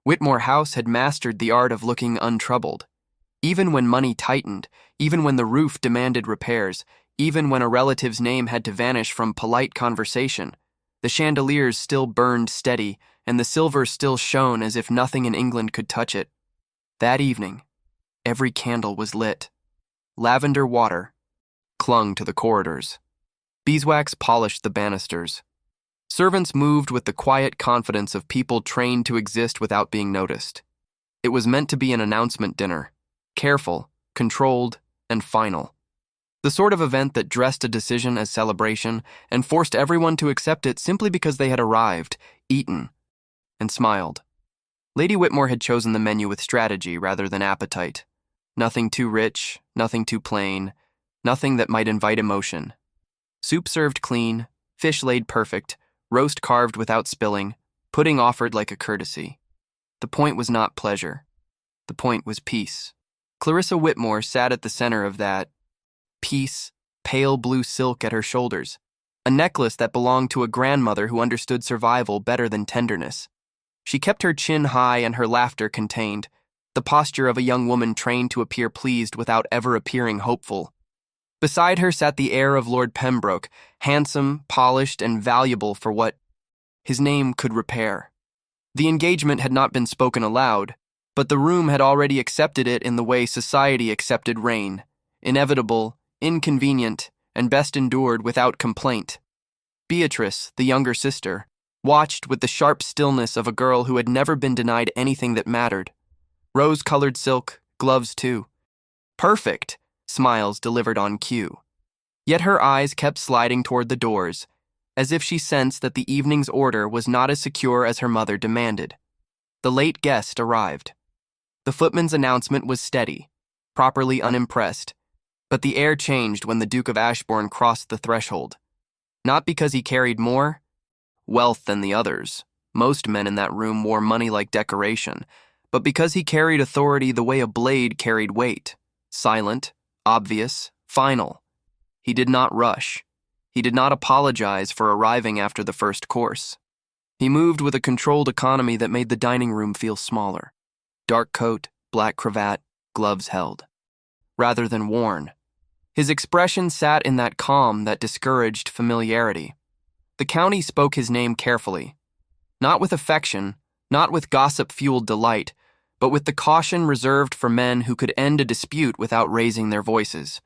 Whitmore House had mastered the art of looking untroubled. Even when money tightened, even when the roof demanded repairs, even when a relative's name had to vanish from polite conversation, the chandeliers still burned steady, and the silver still shone as if nothing in England could touch it. That evening, every candle was lit. Lavender water clung to the corridors. Beeswax polished the banisters. Servants moved with the quiet confidence of people trained to exist without being noticed. It was meant to be an announcement dinner, careful, controlled, and final. The sort of event that dressed a decision as celebration and forced everyone to accept it simply because they had arrived, eaten, and smiled. Lady Whitmore had chosen the menu with strategy rather than appetite. Nothing too rich, nothing too plain, nothing that might invite emotion. Soup served clean, fish laid perfect, roast carved without spilling, pudding offered like a courtesy. The point was not pleasure. The point was peace. Clarissa Whitmore sat at the center of that peace, pale blue silk at her shoulders, a necklace that belonged to a grandmother who understood survival better than tenderness. She kept her chin high and her laughter contained, the posture of a young woman trained to appear pleased without ever appearing hopeful. Beside her sat the heir of Lord Pembroke, handsome, polished, and valuable for what his name could repair. The engagement had not been spoken aloud, but the room had already accepted it in the way society accepted rain, inevitable, inconvenient, and best endured without complaint. Beatrice, the younger sister, watched with the sharp stillness of a girl who had never been denied anything that mattered. Rose-colored silk, gloves too. Perfect, smiles delivered on cue. Yet her eyes kept sliding toward the doors, as if she sensed that the evening's order was not as secure as her mother demanded. The late guest arrived. The footman's announcement was steady, properly unimpressed, but the air changed when the Duke of Ashbourne crossed the threshold. Not because he carried more wealth than the others. Most men in that room wore money like decoration, but because he carried authority the way a blade carried weight, silent, obvious, final. He did not rush. He did not apologize for arriving after the first course. He moved with a controlled economy that made the dining room feel smaller. Dark coat, black cravat, gloves held, rather than worn. His expression sat in that calm that discouraged familiarity. The county spoke his name carefully, not with affection, not with gossip-fueled delight, but with the caution reserved for men who could end a dispute without raising their voices.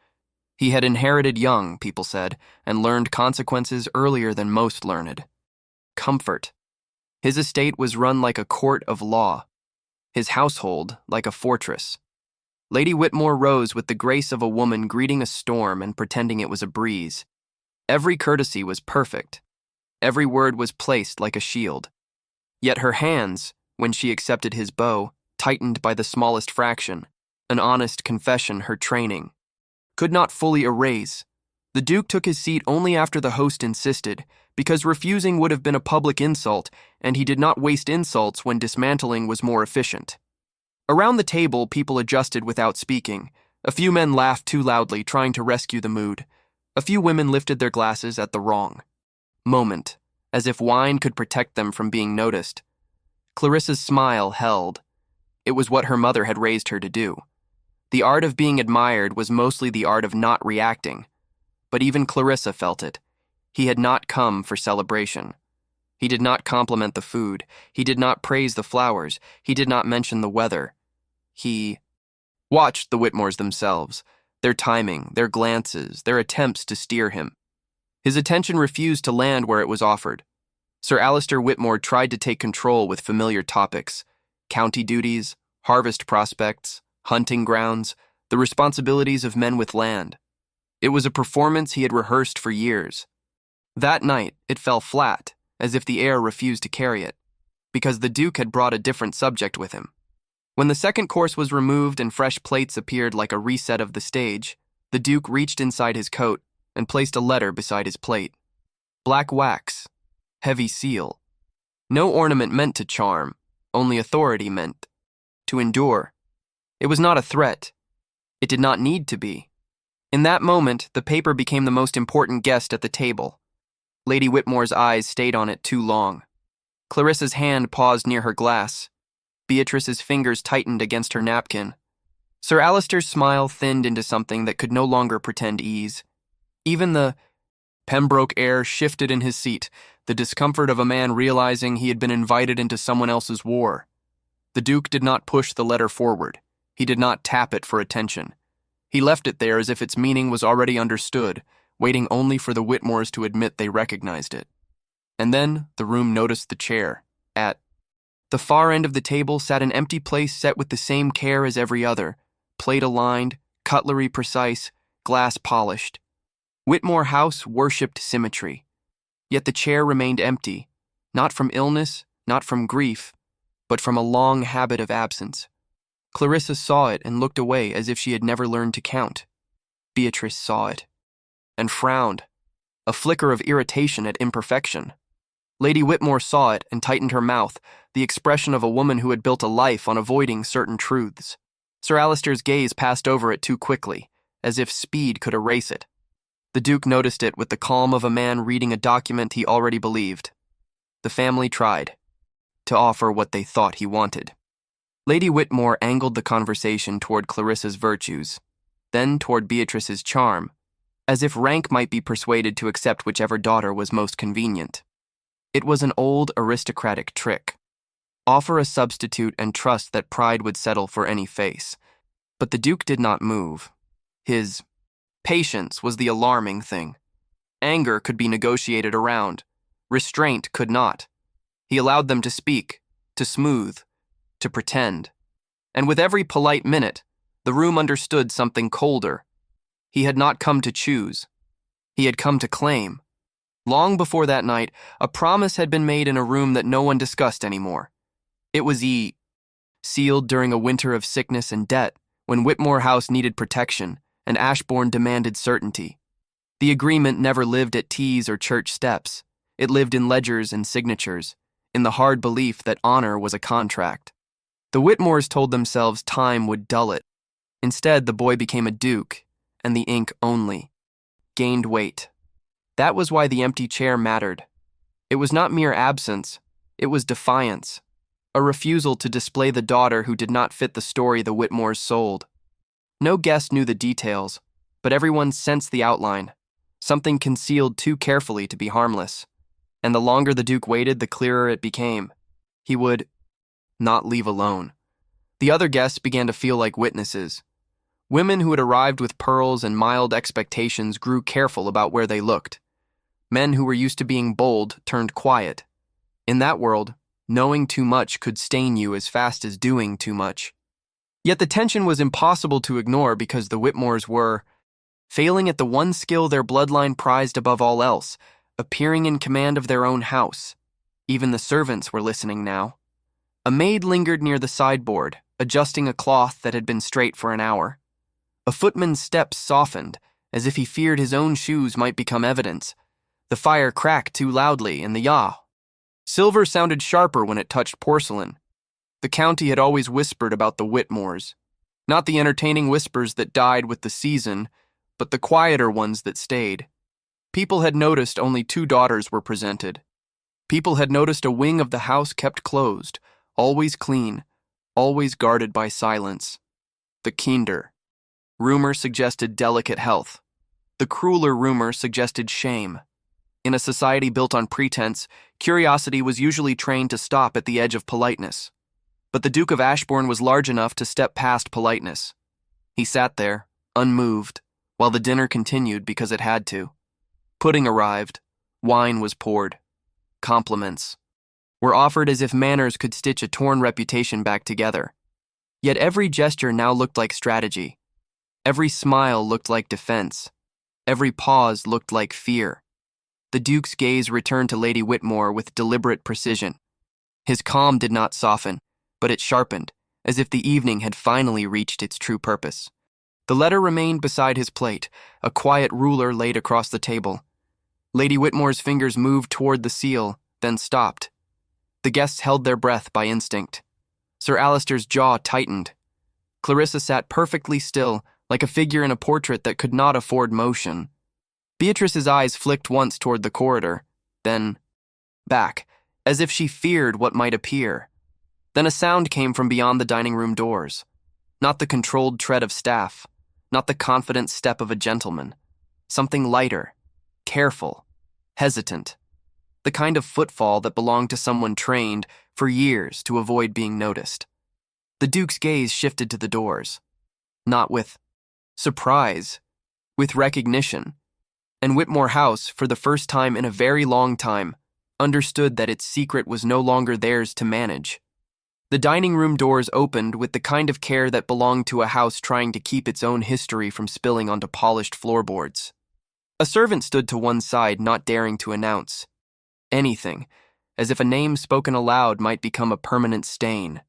He had inherited young, people said, and learned consequences earlier than most learned. Comfort. His estate was run like a court of law, his household like a fortress. Lady Whitmore rose with the grace of a woman greeting a storm and pretending it was a breeze. Every courtesy was perfect. Every word was placed like a shield. Yet her hands, when she accepted his bow, tightened by the smallest fraction, an honest confession her training could not fully erase. The Duke took his seat only after the host insisted, because refusing would have been a public insult, and he did not waste insults when dismantling was more efficient. Around the table, people adjusted without speaking. A few men laughed too loudly, trying to rescue the mood. A few women lifted their glasses at the wrong moment, as if wine could protect them from being noticed. Clarissa's smile held. It was what her mother had raised her to do. The art of being admired was mostly the art of not reacting. But even Clarissa felt it. He had not come for celebration. He did not compliment the food. He did not praise the flowers. He did not mention the weather. He watched the Whitmores themselves, their timing, their glances, their attempts to steer him. His attention refused to land where it was offered. Sir Alistair Whitmore tried to take control with familiar topics: county duties, harvest prospects, hunting grounds, the responsibilities of men with land. It was a performance he had rehearsed for years. That night, it fell flat, as if the air refused to carry it, because the Duke had brought a different subject with him. When the second course was removed and fresh plates appeared like a reset of the stage, the Duke reached inside his coat and placed a letter beside his plate. Black wax, heavy seal. No ornament meant to charm, only authority meant to endure. It was not a threat. It did not need to be. In that moment, the paper became the most important guest at the table. Lady Whitmore's eyes stayed on it too long. Clarissa's hand paused near her glass. Beatrice's fingers tightened against her napkin. Sir Alister's smile thinned into something that could no longer pretend ease. Even the Pembroke heir shifted in his seat, the discomfort of a man realizing he had been invited into someone else's war. The Duke did not push the letter forward. He did not tap it for attention. He left it there as if its meaning was already understood, waiting only for the Whitmores to admit they recognized it. And then the room noticed the chair. At the far end of the table sat an empty place set with the same care as every other, plate aligned, cutlery precise, glass polished. Whitmore House worshipped symmetry. Yet the chair remained empty, not from illness, not from grief, but from a long habit of absence. Clarissa saw it and looked away as if she had never learned to count. Beatrice saw it and frowned, a flicker of irritation at imperfection. Lady Whitmore saw it and tightened her mouth, the expression of a woman who had built a life on avoiding certain truths. Sir Alister's gaze passed over it too quickly, as if speed could erase it. The Duke noticed it with the calm of a man reading a document he already believed. The family tried to offer what they thought he wanted. Lady Whitmore angled the conversation toward Clarissa's virtues, then toward Beatrice's charm, as if rank might be persuaded to accept whichever daughter was most convenient. It was an old aristocratic trick. Offer a substitute and trust that pride would settle for any face. But the Duke did not move. His patience was the alarming thing. Anger could be negotiated around. Restraint could not. He allowed them to speak, to smooth, to pretend. And with every polite minute, the room understood something colder. He had not come to choose. He had come to claim. Long before that night, a promise had been made in a room that no one discussed anymore. It was sealed during a winter of sickness and debt, when Whitmore House needed protection and Ashbourne demanded certainty. The agreement never lived at teas or church steps. It lived in ledgers and signatures, in the hard belief that honor was a contract. The Whitmores told themselves time would dull it. Instead, the boy became a duke, and the ink only gained weight. That was why the empty chair mattered. It was not mere absence, it was defiance, a refusal to display the daughter who did not fit the story the Whitmores sold. No guest knew the details, but everyone sensed the outline, something concealed too carefully to be harmless. And the longer the Duke waited, the clearer it became. He would not leave alone. The other guests began to feel like witnesses. Women who had arrived with pearls and mild expectations grew careful about where they looked. Men who were used to being bold turned quiet. In that world, knowing too much could stain you as fast as doing too much. Yet the tension was impossible to ignore because the Whitmores were failing at the one skill their bloodline prized above all else, appearing in command of their own house. Even the servants were listening now. A maid lingered near the sideboard, adjusting a cloth that had been straight for an hour. A footman's steps softened, as if he feared his own shoes might become evidence. The fire cracked too loudly, and the silver sounded sharper when it touched porcelain. The county had always whispered about the Whitmores. Not the entertaining whispers that died with the season, but the quieter ones that stayed. People had noticed only 2 daughters were presented. People had noticed a wing of the house kept closed, always clean, always guarded by silence. The kinder. Rumor suggested delicate health. The crueler rumor suggested shame. In a society built on pretense, curiosity was usually trained to stop at the edge of politeness. But the Duke of Ashbourne was large enough to step past politeness. He sat there, unmoved, while the dinner continued because it had to. Pudding arrived. Wine was poured. Compliments were offered as if manners could stitch a torn reputation back together. Yet every gesture now looked like strategy. Every smile looked like defense. Every pause looked like fear. The Duke's gaze returned to Lady Whitmore with deliberate precision. His calm did not soften, but it sharpened, as if the evening had finally reached its true purpose. The letter remained beside his plate, a quiet ruler laid across the table. Lady Whitmore's fingers moved toward the seal, then stopped. The guests held their breath by instinct. Sir Alister's jaw tightened. Clarissa sat perfectly still, like a figure in a portrait that could not afford motion. Beatrice's eyes flicked once toward the corridor, then back, as if she feared what might appear. Then a sound came from beyond the dining room doors. Not the controlled tread of staff, not the confident step of a gentleman. Something lighter, careful, hesitant. The kind of footfall that belonged to someone trained for years to avoid being noticed. The Duke's gaze shifted to the doors, not with surprise, with recognition. And Whitmore House, for the first time in a very long time, understood that its secret was no longer theirs to manage. The dining room doors opened with the kind of care that belonged to a house trying to keep its own history from spilling onto polished floorboards. A servant stood to one side, not daring to announce anything, as if a name spoken aloud might become a permanent stain.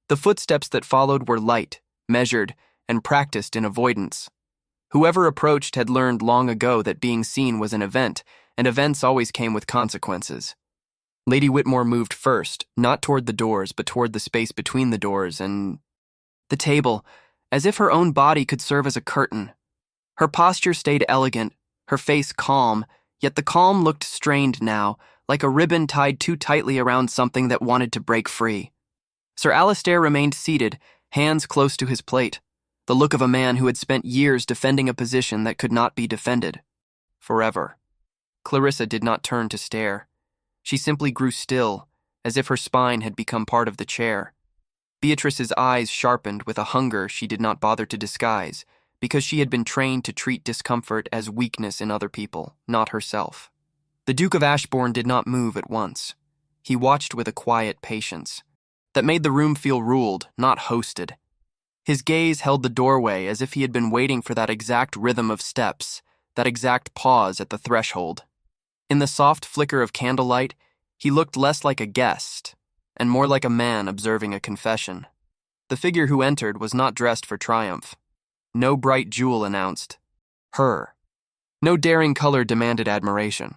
The footsteps that followed were light, measured, and practiced in avoidance. Whoever approached had learned long ago that being seen was an event, and events always came with consequences. Lady Whitmore moved first, not toward the doors, but toward the space between the doors and the table, as if her own body could serve as a curtain. Her posture stayed elegant, her face calm, yet the calm looked strained now, like a ribbon tied too tightly around something that wanted to break free. Sir Alistair remained seated, hands close to his plate, the look of a man who had spent years defending a position that could not be defended. Forever. Clarissa did not turn to stare. She simply grew still, as if her spine had become part of the chair. Beatrice's eyes sharpened with a hunger she did not bother to disguise, because she had been trained to treat discomfort as weakness in other people, not herself. The Duke of Ashbourne did not move at once. He watched with a quiet patience that made the room feel ruled, not hosted. His gaze held the doorway as if he had been waiting for that exact rhythm of steps, that exact pause at the threshold. In the soft flicker of candlelight, he looked less like a guest and more like a man observing a confession. The figure who entered was not dressed for triumph. No bright jewel announced her. No daring color demanded admiration.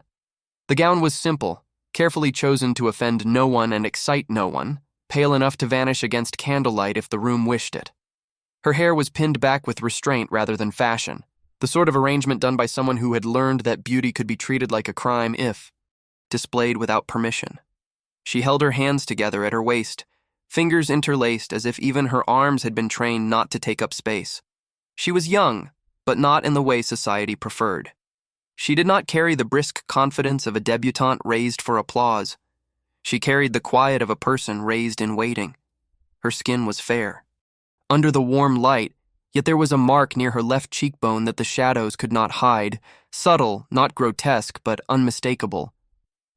The gown was simple, carefully chosen to offend no one and excite no one, pale enough to vanish against candlelight if the room wished it. Her hair was pinned back with restraint rather than fashion, the sort of arrangement done by someone who had learned that beauty could be treated like a crime if displayed without permission. She held her hands together at her waist, fingers interlaced as if even her arms had been trained not to take up space. She was young, but not in the way society preferred. She did not carry the brisk confidence of a debutante raised for applause. She carried the quiet of a person raised in waiting. Her skin was fair. Under the warm light, yet there was a mark near her left cheekbone that the shadows could not hide, subtle, not grotesque, but unmistakable.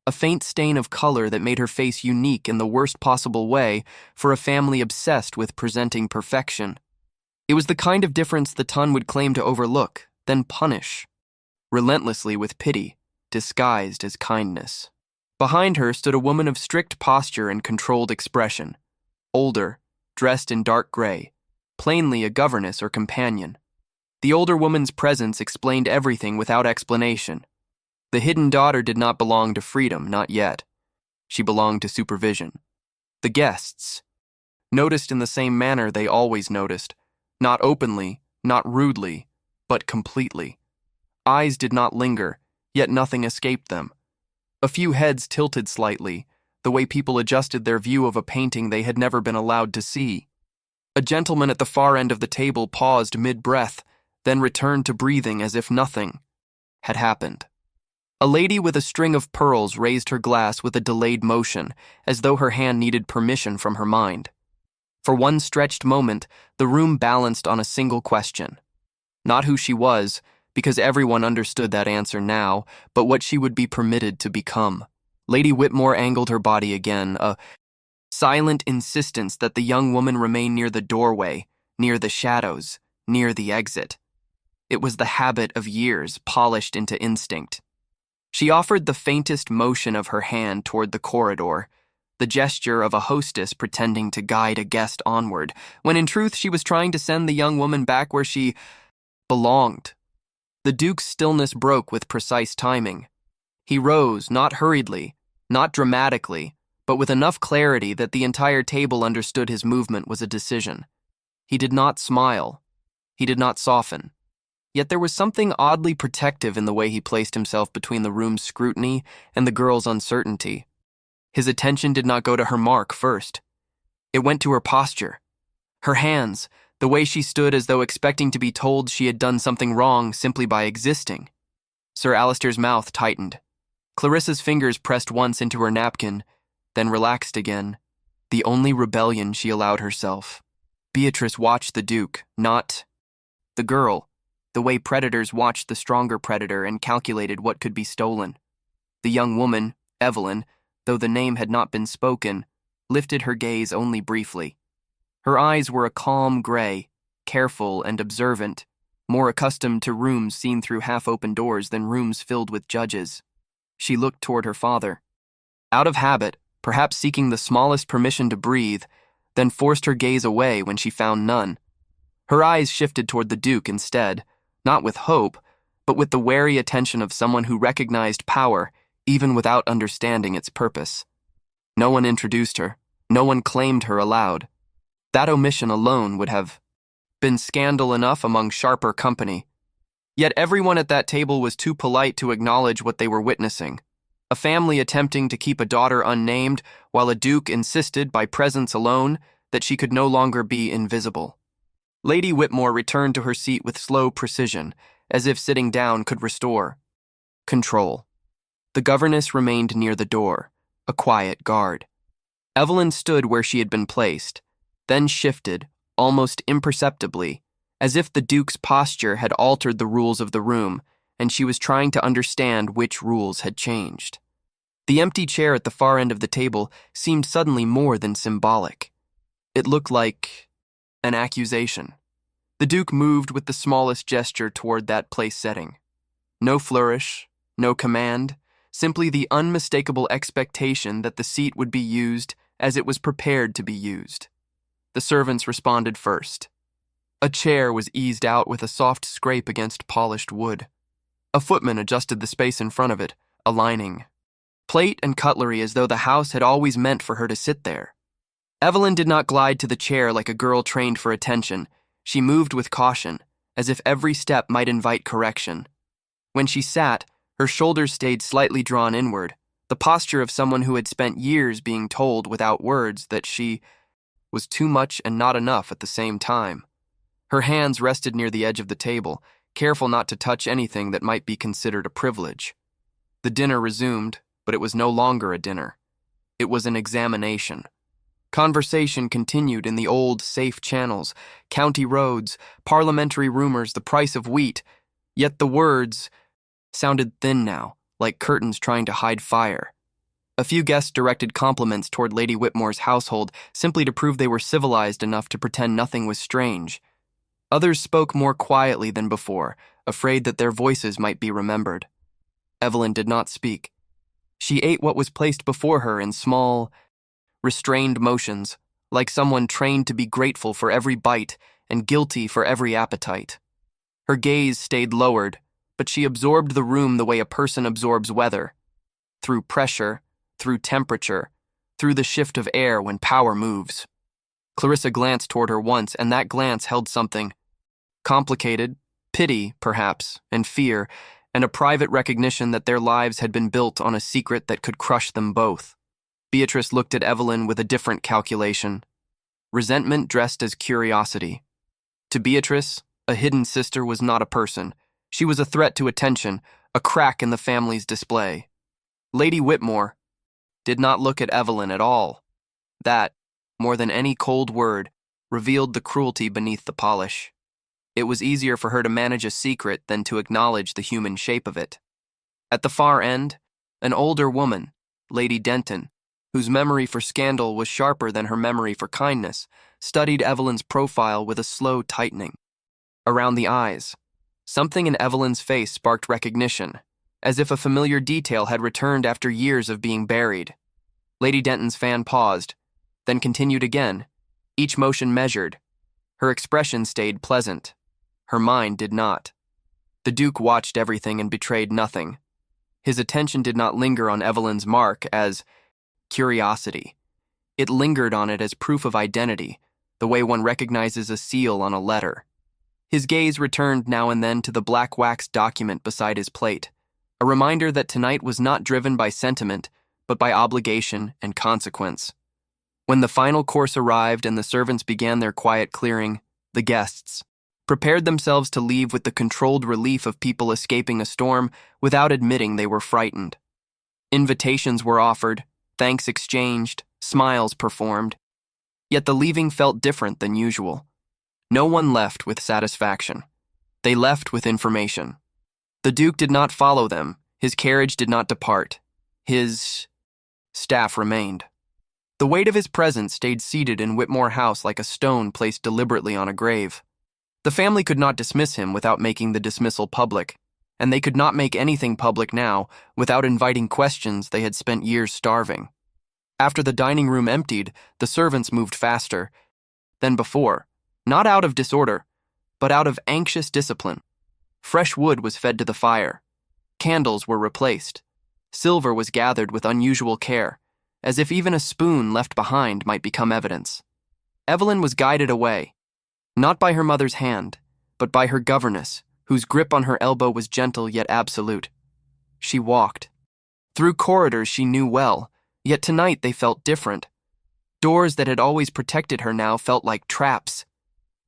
A faint stain of color that made her face unique in the worst possible way for a family obsessed with presenting perfection. It was the kind of difference the Ton would claim to overlook, then punish, relentlessly with pity, disguised as kindness. Behind her stood a woman of strict posture and controlled expression, older, dressed in dark gray, plainly a governess or companion. The older woman's presence explained everything without explanation. The hidden daughter did not belong to freedom, not yet. She belonged to supervision. The guests noticed in the same manner they always noticed, not openly, not rudely, but completely. Eyes did not linger, yet nothing escaped them. A few heads tilted slightly, the way people adjusted their view of a painting they had never been allowed to see. A gentleman at the far end of the table paused mid-breath, then returned to breathing as if nothing had happened. A lady with a string of pearls raised her glass with a delayed motion, as though her hand needed permission from her mind. For one stretched moment, the room balanced on a single question. Not who she was, because everyone understood that answer now, but what she would be permitted to become. Lady Whitmore angled her body again, a silent insistence that the young woman remain near the doorway, near the shadows, near the exit. It was the habit of years, polished into instinct. She offered the faintest motion of her hand toward the corridor, the gesture of a hostess pretending to guide a guest onward, when in truth she was trying to send the young woman back where she belonged. The Duke's stillness broke with precise timing. He rose, not hurriedly, not dramatically, but with enough clarity that the entire table understood his movement was a decision. He did not smile. He did not soften. Yet there was something oddly protective in the way he placed himself between the room's scrutiny and the girl's uncertainty. His attention did not go to her mark first. It went to her posture. Her hands, the way she stood as though expecting to be told she had done something wrong simply by existing. Sir Alistair's mouth tightened. Clarissa's fingers pressed once into her napkin, then relaxed again, the only rebellion she allowed herself. Beatrice watched the Duke, not the girl, the way predators watched the stronger predator and calculated what could be stolen. The young woman, Evelyn, though the name had not been spoken, lifted her gaze only briefly. Her eyes were a calm gray, careful and observant, more accustomed to rooms seen through half-open doors than rooms filled with judges. She looked toward her father. Out of habit, perhaps seeking the smallest permission to breathe, then forced her gaze away when she found none. Her eyes shifted toward the Duke instead, not with hope, but with the wary attention of someone who recognized power even without understanding its purpose. No one introduced her. No one claimed her aloud. That omission alone would have been scandal enough among sharper company. Yet everyone at that table was too polite to acknowledge what they were witnessing. A family attempting to keep a daughter unnamed, while a duke insisted by presence alone that she could no longer be invisible. Lady Whitmore returned to her seat with slow precision, as if sitting down could restore control. The governess remained near the door, a quiet guard. Evelyn stood where she had been placed, then shifted, almost imperceptibly, as if the Duke's posture had altered the rules of the room, and she was trying to understand which rules had changed. The empty chair at the far end of the table seemed suddenly more than symbolic. It looked like an accusation. The Duke moved with the smallest gesture toward that place setting. No flourish, no command, simply the unmistakable expectation that the seat would be used as it was prepared to be used. The servants responded first. A chair was eased out with a soft scrape against polished wood. A footman adjusted the space in front of it, aligning plate and cutlery as though the house had always meant for her to sit there. Evelyn did not glide to the chair like a girl trained for attention. She moved with caution, as if every step might invite correction. When she sat, her shoulders stayed slightly drawn inward, the posture of someone who had spent years being told without words that she was too much and not enough at the same time. Her hands rested near the edge of the table, careful not to touch anything that might be considered a privilege. The dinner resumed, but it was no longer a dinner. It was an examination. Conversation continued in the old, safe channels, county roads, parliamentary rumors, the price of wheat, yet the words sounded thin now, like curtains trying to hide fire. A few guests directed compliments toward Lady Whitmore's household simply to prove they were civilized enough to pretend nothing was strange. Others spoke more quietly than before, afraid that their voices might be remembered. Evelyn did not speak. She ate what was placed before her in small, restrained motions, like someone trained to be grateful for every bite and guilty for every appetite. Her gaze stayed lowered, but she absorbed the room the way a person absorbs weather, through pressure, through temperature, through the shift of air when power moves. Clarissa glanced toward her once, and that glance held something complicated, pity, perhaps, and fear, and a private recognition that their lives had been built on a secret that could crush them both. Beatrice looked at Evelyn with a different calculation. Resentment dressed as curiosity. To Beatrice, a hidden sister was not a person. She was a threat to attention, a crack in the family's display. Lady Whitmore did not look at Evelyn at all. That, more than any cold word, revealed the cruelty beneath the polish. It was easier for her to manage a secret than to acknowledge the human shape of it. At the far end, an older woman, Lady Denton, whose memory for scandal was sharper than her memory for kindness, studied Evelyn's profile with a slow tightening. Around the eyes, something in Evelyn's face sparked recognition, as if a familiar detail had returned after years of being buried. Lady Denton's fan paused, then continued again, each motion measured. Her expression stayed pleasant. Her mind did not. The Duke watched everything and betrayed nothing. His attention did not linger on Evelyn's mark as curiosity. It lingered on it as proof of identity, the way one recognizes a seal on a letter. His gaze returned now and then to the black wax document beside his plate, a reminder that tonight was not driven by sentiment, but by obligation and consequence. When the final course arrived and the servants began their quiet clearing, the guests prepared themselves to leave with the controlled relief of people escaping a storm without admitting they were frightened. Invitations were offered, thanks exchanged, smiles performed. Yet the leaving felt different than usual. No one left with satisfaction. They left with information. The Duke did not follow them. His carriage did not depart. His staff remained. The weight of his presence stayed seated in Whitmore House like a stone placed deliberately on a grave. The family could not dismiss him without making the dismissal public, and they could not make anything public now without inviting questions they had spent years starving. After the dining room emptied, the servants moved faster than before, not out of disorder, but out of anxious discipline. Fresh wood was fed to the fire. Candles were replaced. Silver was gathered with unusual care, as if even a spoon left behind might become evidence. Evelyn was guided away, not by her mother's hand, but by her governess, whose grip on her elbow was gentle yet absolute. She walked through corridors she knew well, yet tonight they felt different. Doors that had always protected her now felt like traps.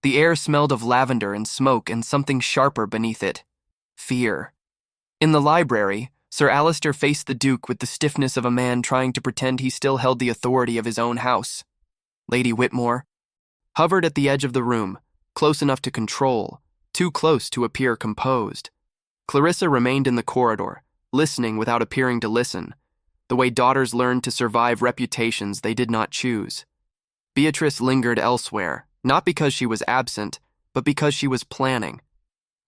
The air smelled of lavender and smoke and something sharper beneath it: fear. In the library, Sir Alistair faced the Duke with the stiffness of a man trying to pretend he still held the authority of his own house. Lady Whitmore hovered at the edge of the room, close enough to control, too close to appear composed. Clarissa remained in the corridor, listening without appearing to listen, the way daughters learned to survive reputations they did not choose. Beatrice lingered elsewhere, not because she was absent, but because she was planning.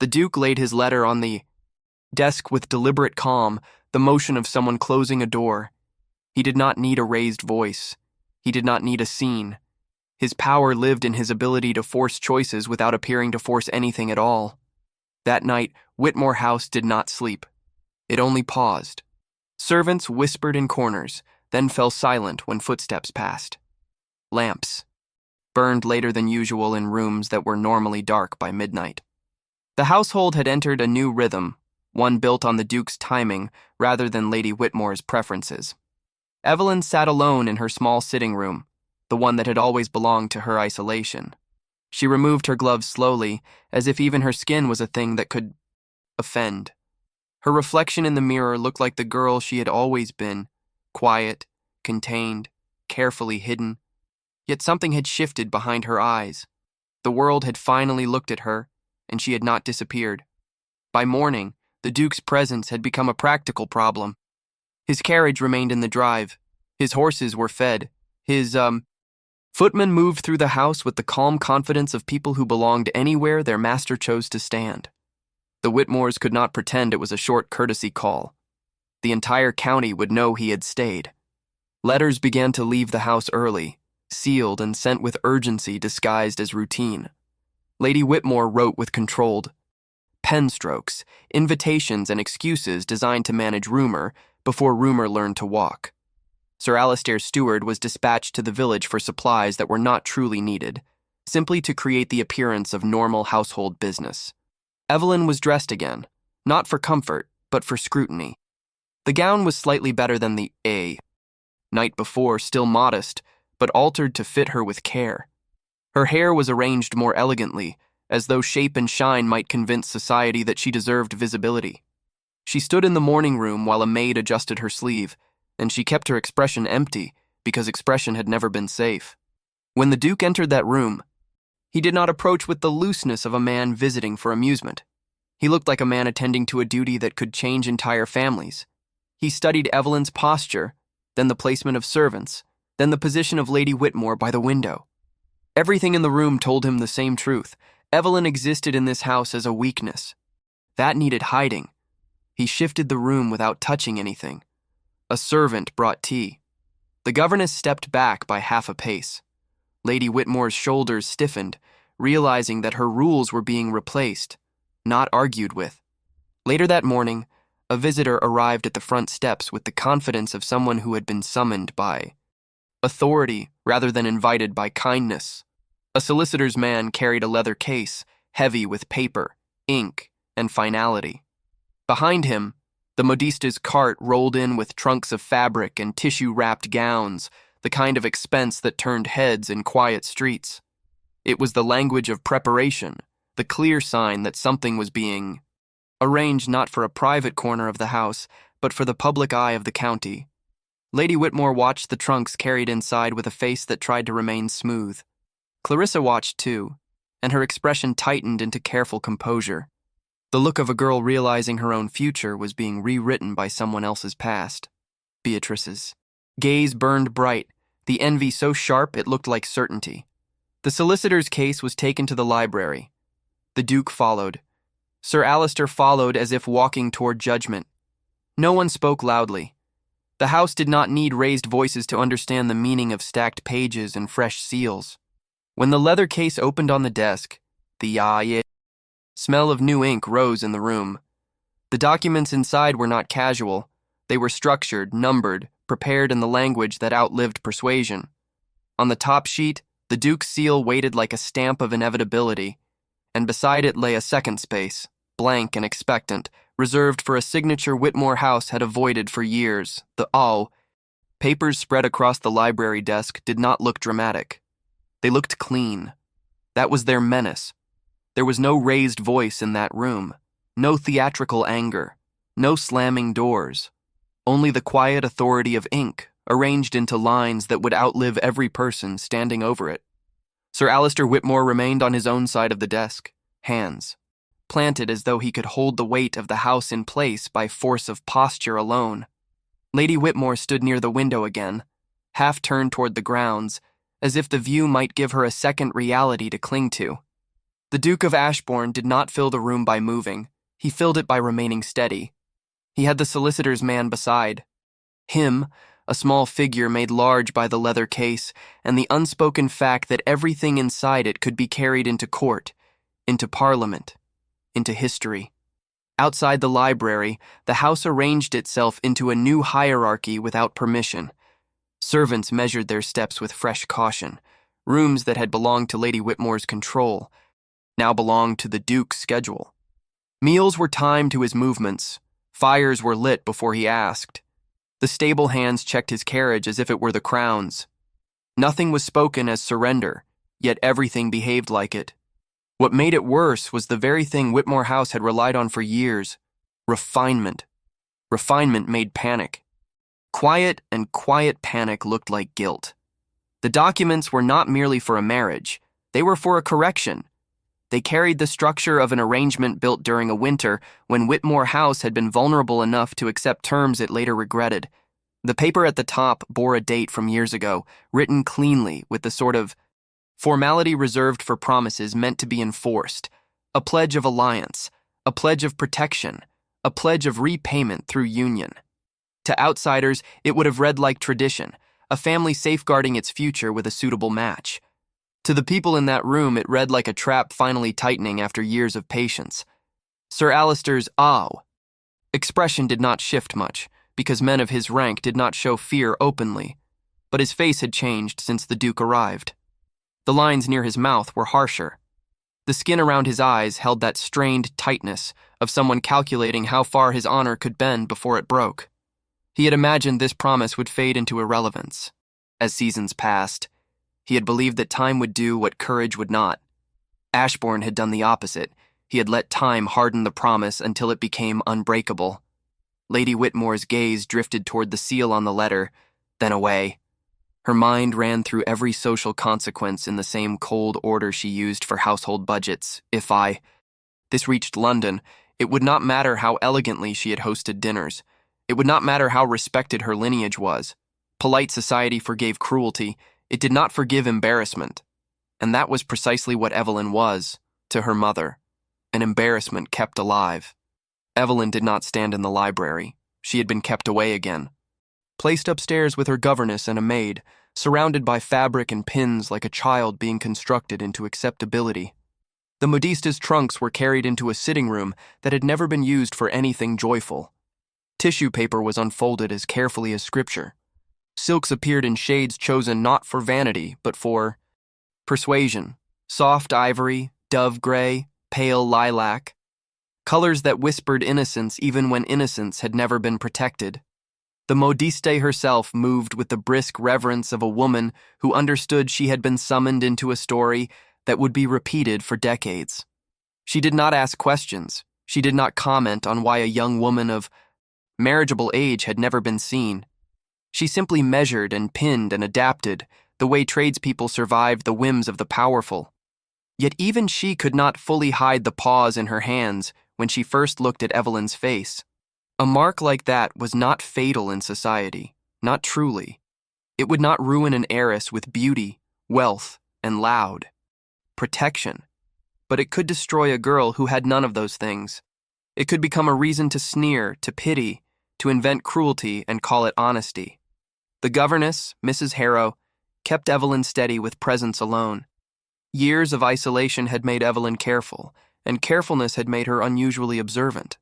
The Duke laid his letter on the desk with deliberate calm, the motion of someone closing a door. He did not need a raised voice. He did not need a scene. His power lived in his ability to force choices without appearing to force anything at all. That night, Whitmore House did not sleep. It only paused. Servants whispered in corners, then fell silent when footsteps passed. Lamps burned later than usual in rooms that were normally dark by midnight. The household had entered a new rhythm, one built on the Duke's timing rather than Lady Whitmore's preferences. Evelyn sat alone in her small sitting room, the one that had always belonged to her isolation. She removed her gloves slowly, as if even her skin was a thing that could offend. Her reflection in the mirror looked like the girl she had always been, quiet, contained, carefully hidden. Yet something had shifted behind her eyes. The world had finally looked at her, and she had not disappeared. By morning, the Duke's presence had become a practical problem. His carriage remained in the drive. His horses were fed. His, footmen moved through the house with the calm confidence of people who belonged anywhere their master chose to stand. The Whitmores could not pretend it was a short courtesy call. The entire county would know he had stayed. Letters began to leave the house early, sealed and sent with urgency disguised as routine. Lady Whitmore wrote with controlled pen strokes, invitations and excuses designed to manage rumor before rumor learned to walk. Sir Alistair's steward was dispatched to the village for supplies that were not truly needed, simply to create the appearance of normal household business. Evelyn was dressed again, not for comfort, but for scrutiny. The gown was slightly better than the night before, still modest, but altered to fit her with care. Her hair was arranged more elegantly, as though shape and shine might convince society that she deserved visibility. She stood in the morning room while a maid adjusted her sleeve, and she kept her expression empty because expression had never been safe. When the Duke entered that room, he did not approach with the looseness of a man visiting for amusement. He looked like a man attending to a duty that could change entire families. He studied Evelyn's posture, then the placement of servants, then the position of Lady Whitmore by the window. Everything in the room told him the same truth. Evelyn existed in this house as a weakness. That needed hiding. He shifted the room without touching anything. A servant brought tea. The governess stepped back by half a pace. Lady Whitmore's shoulders stiffened, realizing that her rules were being replaced, not argued with. Later that morning, a visitor arrived at the front steps with the confidence of someone who had been summoned by authority rather than invited by kindness. A solicitor's man carried a leather case, heavy with paper, ink, and finality. Behind him, the modista's cart rolled in with trunks of fabric and tissue-wrapped gowns, the kind of expense that turned heads in quiet streets. It was the language of preparation, the clear sign that something was being arranged not for a private corner of the house, but for the public eye of the county. Lady Whitmore watched the trunks carried inside with a face that tried to remain smooth. Clarissa watched too, and her expression tightened into careful composure. The look of a girl realizing her own future was being rewritten by someone else's past. Beatrice's gaze burned bright, the envy so sharp it looked like certainty. The solicitor's case was taken to the library. The Duke followed. Sir Alistair followed as if walking toward judgment. No one spoke loudly. The house did not need raised voices to understand the meaning of stacked pages and fresh seals. When the leather case opened on the desk, the smell of new ink rose in the room. The documents inside were not casual. They were structured, numbered, prepared in the language that outlived persuasion. On the top sheet, the Duke's seal waited like a stamp of inevitability, and beside it lay a second space, blank and expectant, reserved for a signature Whitmore House had avoided for years. The papers spread across the library desk did not look dramatic. They looked clean. That was their menace. There was no raised voice in that room, no theatrical anger, no slamming doors, only the quiet authority of ink, arranged into lines that would outlive every person standing over it. Sir Alistair Whitmore remained on his own side of the desk, hands planted as though he could hold the weight of the house in place by force of posture alone. Lady Whitmore stood near the window again, half turned toward the grounds, as if the view might give her a second reality to cling to. The Duke of Ashbourne did not fill the room by moving. He filled it by remaining steady. He had the solicitor's man beside him, a small figure made large by the leather case and the unspoken fact that everything inside it could be carried into court, into Parliament, into history. Outside the library, the house arranged itself into a new hierarchy without permission. Servants measured their steps with fresh caution. Rooms that had belonged to Lady Whitmore's control now belonged to the Duke's schedule. Meals were timed to his movements. Fires were lit before he asked. The stable hands checked his carriage as if it were the Crown's. Nothing was spoken as surrender, yet everything behaved like it. What made it worse was the very thing Whitmore House had relied on for years: refinement. Refinement made panic. Quiet panic looked like guilt. The documents were not merely for a marriage. They were for a correction. They carried the structure of an arrangement built during a winter when Whitmore House had been vulnerable enough to accept terms it later regretted. The paper at the top bore a date from years ago, written cleanly with the sort of formality reserved for promises meant to be enforced, a pledge of alliance, a pledge of protection, a pledge of repayment through union. To outsiders, it would have read like tradition, a family safeguarding its future with a suitable match. To the people in that room, it read like a trap finally tightening after years of patience. Sir Alistair's expression did not shift much, because men of his rank did not show fear openly, but his face had changed since the Duke arrived. The lines near his mouth were harsher. The skin around his eyes held that strained tightness of someone calculating how far his honor could bend before it broke. He had imagined this promise would fade into irrelevance. As seasons passed, he had believed that time would do what courage would not. Ashbourne had done the opposite. He had let time harden the promise until it became unbreakable. Lady Whitmore's gaze drifted toward the seal on the letter, then away. Her mind ran through every social consequence in the same cold order she used for household budgets. This reached London, it would not matter how elegantly she had hosted dinners. It would not matter how respected her lineage was. Polite society forgave cruelty. It did not forgive embarrassment. And that was precisely what Evelyn was, to her mother, an embarrassment kept alive. Evelyn did not stand in the library. She had been kept away again. Placed upstairs with her governess and a maid, surrounded by fabric and pins like a child being constructed into acceptability. The modista's trunks were carried into a sitting room that had never been used for anything joyful. Tissue paper was unfolded as carefully as scripture. Silks appeared in shades chosen not for vanity, but for persuasion. Soft ivory, dove gray, pale lilac. Colors that whispered innocence even when innocence had never been protected. The modiste herself moved with the brisk reverence of a woman who understood she had been summoned into a story that would be repeated for decades. She did not ask questions. She did not comment on why a young woman of marriageable age had never been seen. She simply measured and pinned and adapted the way tradespeople survived the whims of the powerful. Yet even she could not fully hide the pause in her hands when she first looked at Evelyn's face. A mark like that was not fatal in society, not truly. It would not ruin an heiress with beauty, wealth, and loud protection. But it could destroy a girl who had none of those things. It could become a reason to sneer, to pity, to invent cruelty and call it honesty. The governess, Mrs. Harrow, kept Evelyn steady with presence alone. Years of isolation had made Evelyn careful, and carefulness had made her unusually observant.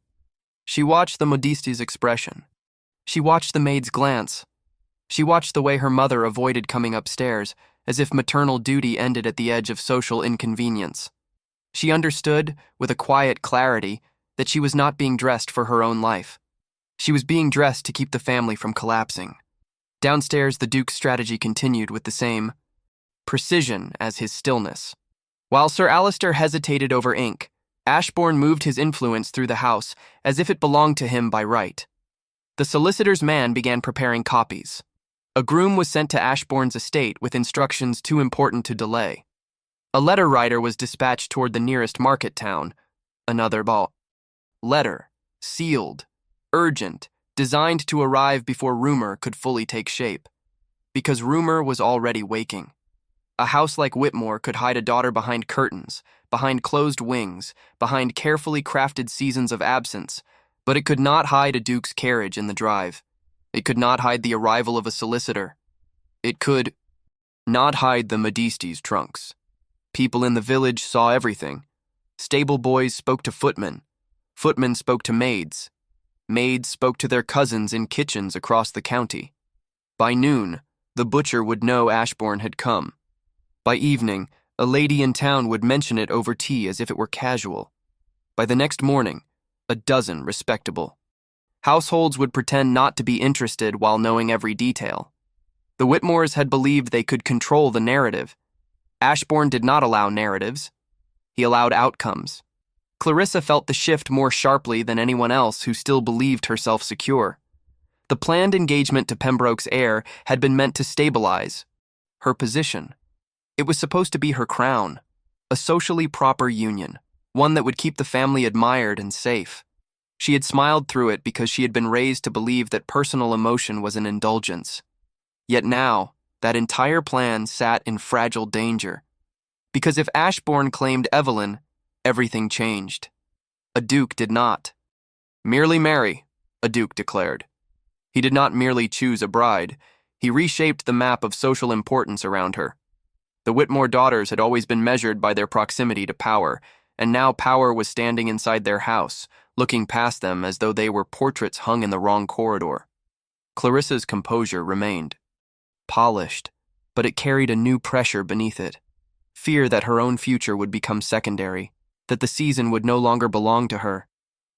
She watched the modiste's expression. She watched the maid's glance. She watched the way her mother avoided coming upstairs, as if maternal duty ended at the edge of social inconvenience. She understood, with a quiet clarity, that she was not being dressed for her own life. She was being dressed to keep the family from collapsing. Downstairs, the Duke's strategy continued with the same precision as his stillness. While Sir Alistair hesitated over ink, Ashbourne moved his influence through the house as if it belonged to him by right. The solicitor's man began preparing copies. A groom was sent to Ashbourne's estate with instructions too important to delay. A letter writer was dispatched toward the nearest market town. Another letter, sealed, urgent, designed to arrive before rumor could fully take shape. Because rumor was already waking. A house like Whitmore could hide a daughter behind curtains, behind closed wings, behind carefully crafted seasons of absence, but it could not hide a duke's carriage in the drive. It could not hide the arrival of a solicitor. It could not hide the modiste's trunks. People in the village saw everything. Stable boys spoke to footmen. Footmen spoke to maids. Maids spoke to their cousins in kitchens across the county. By noon, the butcher would know Ashbourne had come. By evening, a lady in town would mention it over tea as if it were casual. By the next morning, a dozen respectable households would pretend not to be interested while knowing every detail. The Whitmores had believed they could control the narrative. Ashbourne did not allow narratives. He allowed outcomes. Clarissa felt the shift more sharply than anyone else who still believed herself secure. The planned engagement to Pembroke's heir had been meant to stabilize her position. It was supposed to be her crown, a socially proper union, one that would keep the family admired and safe. She had smiled through it because she had been raised to believe that personal emotion was an indulgence. Yet now, that entire plan sat in fragile danger. Because if Ashbourne claimed Evelyn, everything changed. A duke did not. Merely marry, a duke declared. He did not merely choose a bride. He reshaped the map of social importance around her. The Whitmore daughters had always been measured by their proximity to power, and now power was standing inside their house, looking past them as though they were portraits hung in the wrong corridor. Clarissa's composure remained. Polished, but it carried a new pressure beneath it. Fear that her own future would become secondary, that the season would no longer belong to her,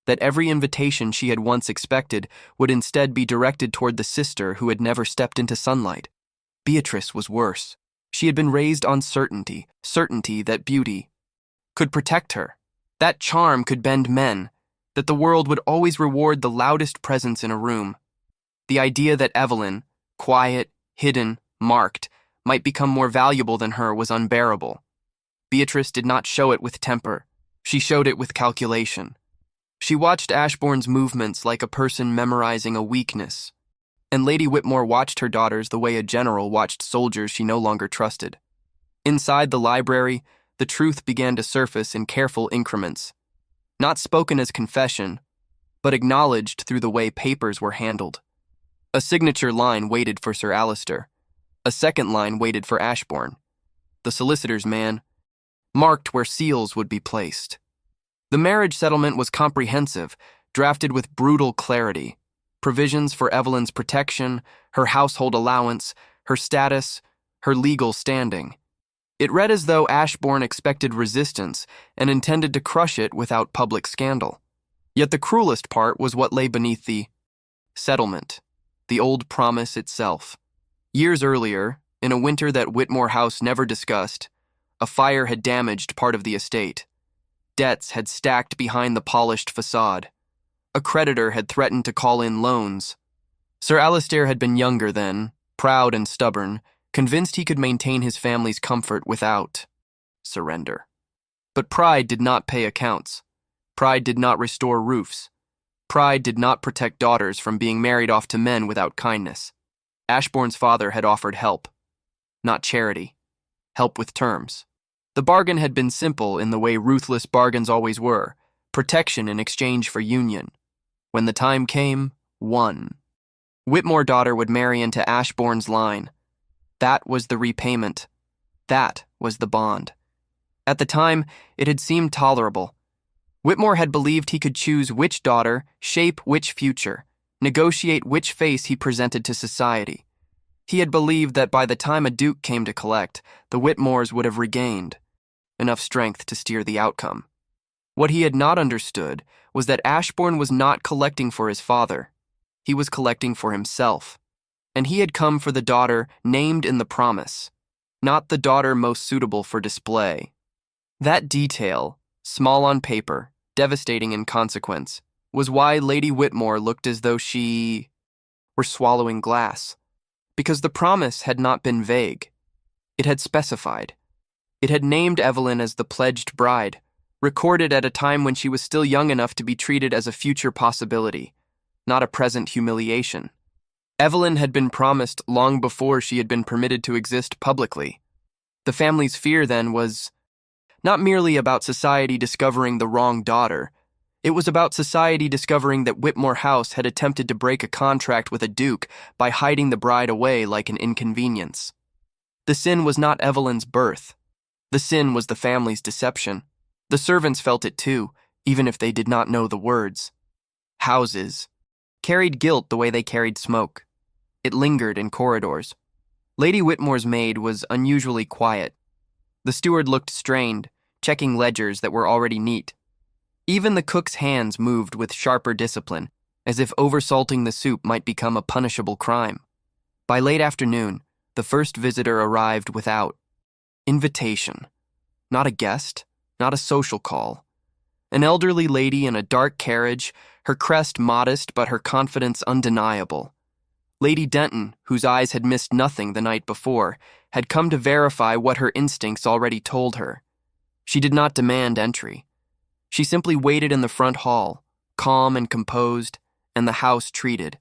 that every invitation she had once expected would instead be directed toward the sister who had never stepped into sunlight. Beatrice was worse. She had been raised on certainty that beauty could protect her, that charm could bend men, that the world would always reward the loudest presence in a room. The idea that Evelyn, quiet, hidden, marked, might become more valuable than her was unbearable. Beatrice did not show it with temper. She showed it with calculation. She watched Ashbourne's movements like a person memorizing a weakness. And Lady Whitmore watched her daughters the way a general watched soldiers she no longer trusted. Inside the library, the truth began to surface in careful increments. Not spoken as confession, but acknowledged through the way papers were handled. A signature line waited for Sir Alistair. A second line waited for Ashbourne. The solicitor's man marked where seals would be placed. The marriage settlement was comprehensive, drafted with brutal clarity. Provisions for Evelyn's protection, her household allowance, her status, her legal standing. It read as though Ashbourne expected resistance and intended to crush it without public scandal. Yet the cruelest part was what lay beneath the settlement, the old promise itself. Years earlier, in a winter that Whitmore House never discussed, a fire had damaged part of the estate. Debts had stacked behind the polished facade. A creditor had threatened to call in loans. Sir Alistair had been younger then, proud and stubborn, convinced he could maintain his family's comfort without surrender. But pride did not pay accounts. Pride did not restore roofs. Pride did not protect daughters from being married off to men without kindness. Ashbourne's father had offered help, not charity, help with terms. The bargain had been simple in the way ruthless bargains always were, protection in exchange for union. When the time came, one Whitmore daughter would marry into Ashbourne's line. That was the repayment. That was the bond. At the time, it had seemed tolerable. Whitmore had believed he could choose which daughter, shape which future, negotiate which face he presented to society. He had believed that by the time a duke came to collect, the Whitmores would have regained enough strength to steer the outcome. What he had not understood was that Ashbourne was not collecting for his father. He was collecting for himself. And he had come for the daughter named in the promise, not the daughter most suitable for display. That detail, small on paper, devastating in consequence, was why Lady Whitmore looked as though she were swallowing glass. Because the promise had not been vague. It had specified. It had named Evelyn as the pledged bride, recorded at a time when she was still young enough to be treated as a future possibility, not a present humiliation. Evelyn had been promised long before she had been permitted to exist publicly. The family's fear then was not merely about society discovering the wrong daughter. It was about society discovering that Whitmore House had attempted to break a contract with a duke by hiding the bride away like an inconvenience. The sin was not Evelyn's birth. The sin was the family's deception. The servants felt it too, even if they did not know the words. Houses carried guilt the way they carried smoke. It lingered in corridors. Lady Whitmore's maid was unusually quiet. The steward looked strained, checking ledgers that were already neat. Even the cook's hands moved with sharper discipline, as if oversalting the soup might become a punishable crime. By late afternoon, the first visitor arrived without invitation. Not a guest, not a social call. An elderly lady in a dark carriage, her crest modest but her confidence undeniable. Lady Denton, whose eyes had missed nothing the night before, had come to verify what her instincts already told her. She did not demand entry. She simply waited in the front hall, calm and composed, and the house treated,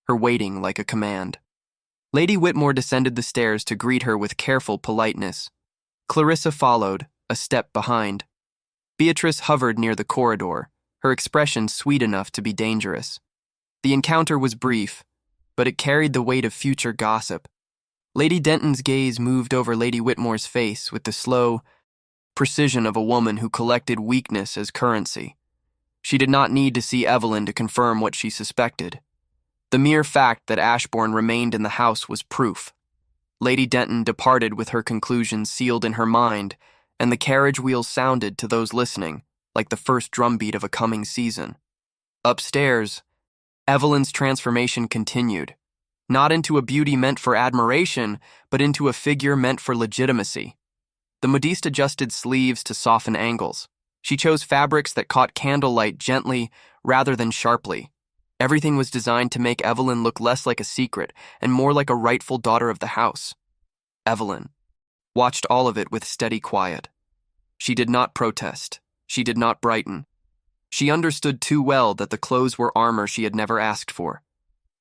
her waiting like a command. Lady Whitmore descended the stairs to greet her with careful politeness. Clarissa followed, a step behind. Beatrice hovered near the corridor, her expression sweet enough to be dangerous. The encounter was brief, but it carried the weight of future gossip. Lady Denton's gaze moved over Lady Whitmore's face with the slow precision of a woman who collected weakness as currency. She did not need to see Evelyn to confirm what she suspected. The mere fact that Ashbourne remained in the house was proof. Lady Denton departed with her conclusions sealed in her mind, and the carriage wheels sounded to those listening, like the first drumbeat of a coming season. Upstairs, Evelyn's transformation continued, not into a beauty meant for admiration, but into a figure meant for legitimacy. The modiste adjusted sleeves to soften angles. She chose fabrics that caught candlelight gently rather than sharply. Everything was designed to make Evelyn look less like a secret and more like a rightful daughter of the house. Evelyn watched all of it with steady quiet. She did not protest. She did not brighten. She understood too well that the clothes were armor she had never asked for.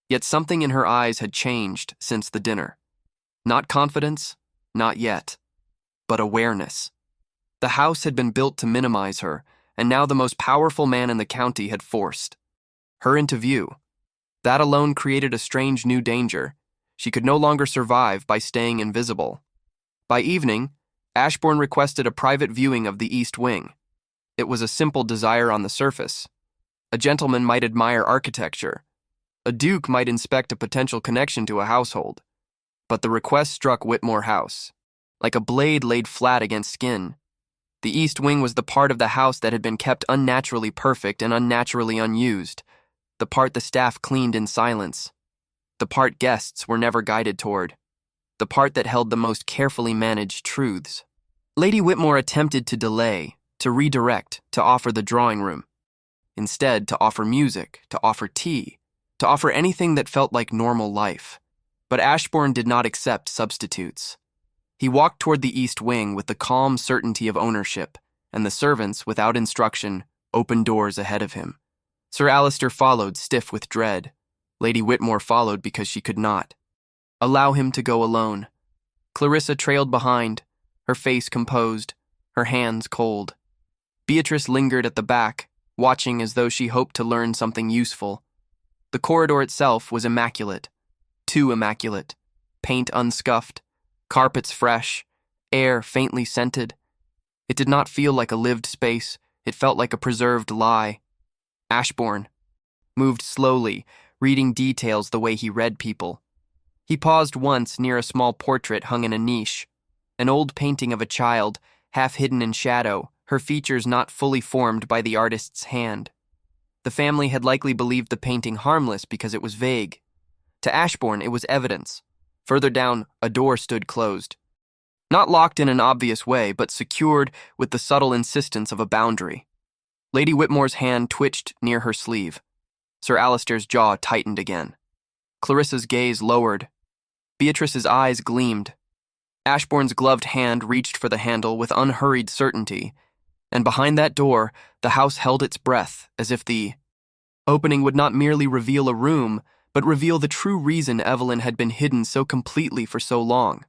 Yet something in her eyes had changed since the dinner. Not confidence, not yet, but awareness. The house had been built to minimize her, and now the most powerful man in the county had forced her into view. That alone created a strange new danger. She could no longer survive by staying invisible. By evening, Ashbourne requested a private viewing of the East Wing. It was a simple desire on the surface. A gentleman might admire architecture. A duke might inspect a potential connection to a household. But the request struck Whitmore House, like a blade laid flat against skin. The East Wing was the part of the house that had been kept unnaturally perfect and unnaturally unused, the part the staff cleaned in silence. the part guests were never guided toward, the part that held the most carefully managed truths. Lady Whitmore attempted to delay, to redirect, to offer the drawing room. Instead, to offer music, to offer tea, to offer anything that felt like normal life. But Ashbourne did not accept substitutes. He walked toward the east wing with the calm certainty of ownership, and the servants, without instruction, opened doors ahead of him. Sir Alistair followed, stiff with dread. Lady Whitmore followed because she could not. Allow him to go alone. Clarissa trailed behind, her face composed, her hands cold. Beatrice lingered at the back, watching as though she hoped to learn something useful. The corridor itself was immaculate. Too immaculate. Paint unscuffed, carpets fresh, air faintly scented. It did not feel like a lived space, it felt like a preserved lie. Ashbourne moved slowly, reading details the way he read people. He paused once near a small portrait hung in a niche, an old painting of a child, half hidden in shadow, her features not fully formed by the artist's hand. The family had likely believed the painting harmless because it was vague. To Ashbourne, it was evidence. Further down, a door stood closed. Not locked in an obvious way, but secured with the subtle insistence of a boundary. Lady Whitmore's hand twitched near her sleeve. Sir Alistair's jaw tightened again. Clarissa's gaze lowered. Beatrice's eyes gleamed. Ashbourne's gloved hand reached for the handle with unhurried certainty, and behind that door, the house held its breath, as if the opening would not merely reveal a room, but reveal the true reason Evelyn had been hidden so completely for so long.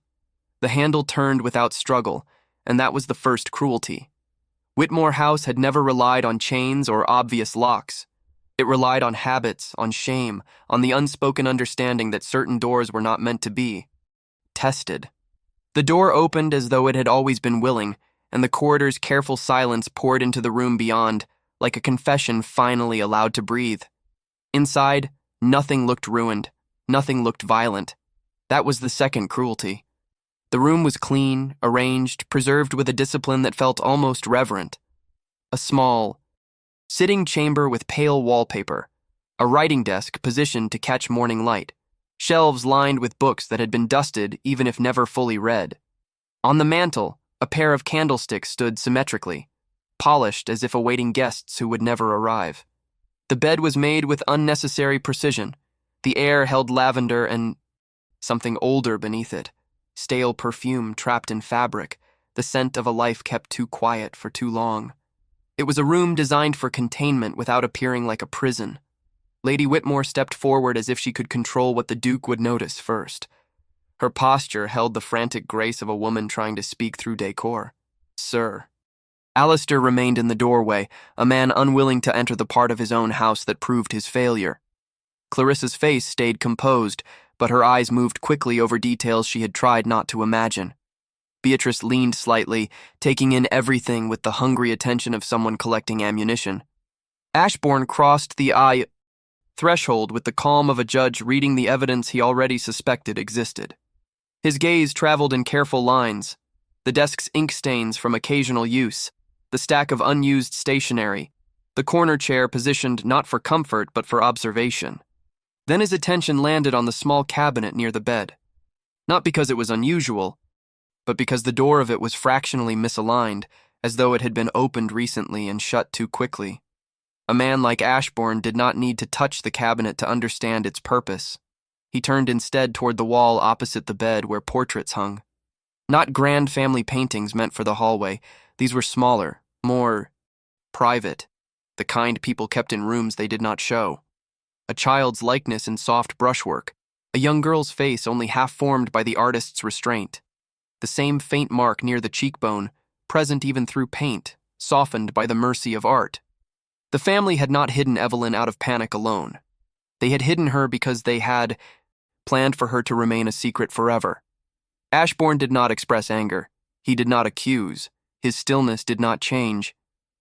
The handle turned without struggle, and that was the first cruelty. Whitmore House had never relied on chains or obvious locks. It relied on habits, on shame, on the unspoken understanding that certain doors were not meant to be tested. The door opened as though it had always been willing, and the corridor's careful silence poured into the room beyond, like a confession finally allowed to breathe. Inside, nothing looked ruined, nothing looked violent. That was the second cruelty. The room was clean, arranged, preserved with a discipline that felt almost reverent. A small, sitting chamber with pale wallpaper, a writing desk positioned to catch morning light, shelves lined with books that had been dusted even if never fully read. On the mantel, a pair of candlesticks stood symmetrically, polished as if awaiting guests who would never arrive. The bed was made with unnecessary precision. The air held lavender and something older beneath it, stale perfume trapped in fabric, the scent of a life kept too quiet for too long. It was a room designed for containment without appearing like a prison. Lady Whitmore stepped forward as if she could control what the Duke would notice first. Her posture held the frantic grace of a woman trying to speak through decor. "Sir." Alistair remained in the doorway, a man unwilling to enter the part of his own house that proved his failure. Clarissa's face stayed composed, but her eyes moved quickly over details she had tried not to imagine. Beatrice leaned slightly, taking in everything with the hungry attention of someone collecting ammunition. Ashbourne crossed the threshold with the calm of a judge reading the evidence he already suspected existed. His gaze traveled in careful lines, the desk's ink stains from occasional use, the stack of unused stationery, the corner chair positioned not for comfort but for observation. Then his attention landed on the small cabinet near the bed. Not because it was unusual, but because the door of it was fractionally misaligned, as though it had been opened recently and shut too quickly. A man like Ashbourne did not need to touch the cabinet to understand its purpose. He turned instead toward the wall opposite the bed where portraits hung. Not grand family paintings meant for the hallway. These were smaller, more private, the kind people kept in rooms they did not show. A child's likeness in soft brushwork, a young girl's face only half formed by the artist's restraint. The same faint mark near the cheekbone, present even through paint, softened by the mercy of art. The family had not hidden Evelyn out of panic alone. They had hidden her because they had planned for her to remain a secret forever. Ashbourne did not express anger. He did not accuse. His stillness did not change.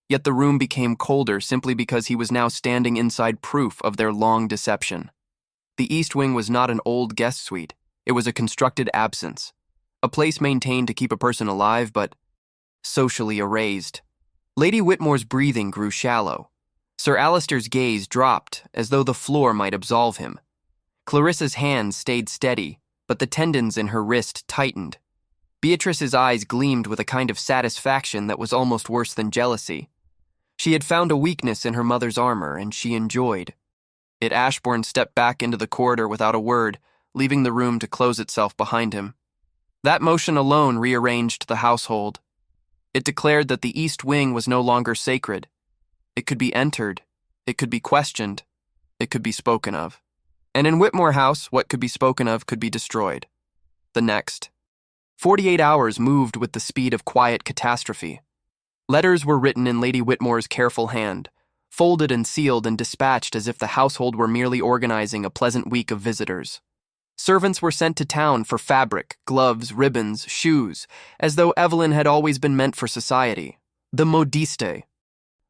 Yet the room became colder simply because he was now standing inside proof of their long deception. The East Wing was not an old guest suite. It was a constructed absence. A place maintained to keep a person alive, but socially erased. Lady Whitmore's breathing grew shallow. Sir Alistair's gaze dropped, as though the floor might absolve him. Clarissa's hand stayed steady, but the tendons in her wrist tightened. Beatrice's eyes gleamed with a kind of satisfaction that was almost worse than jealousy. She had found a weakness in her mother's armor, and she enjoyed it. Ashbourne stepped back into the corridor without a word, leaving the room to close itself behind him. That motion alone rearranged the household. It declared that the East Wing was no longer sacred. It could be entered, it could be questioned, it could be spoken of. And in Whitmore House, what could be spoken of could be destroyed. The next 48 hours moved with the speed of quiet catastrophe. Letters were written in Lady Whitmore's careful hand, folded and sealed and dispatched as if the household were merely organizing a pleasant week of visitors. Servants were sent to town for fabric, gloves, ribbons, shoes, as though Evelyn had always been meant for society. The modiste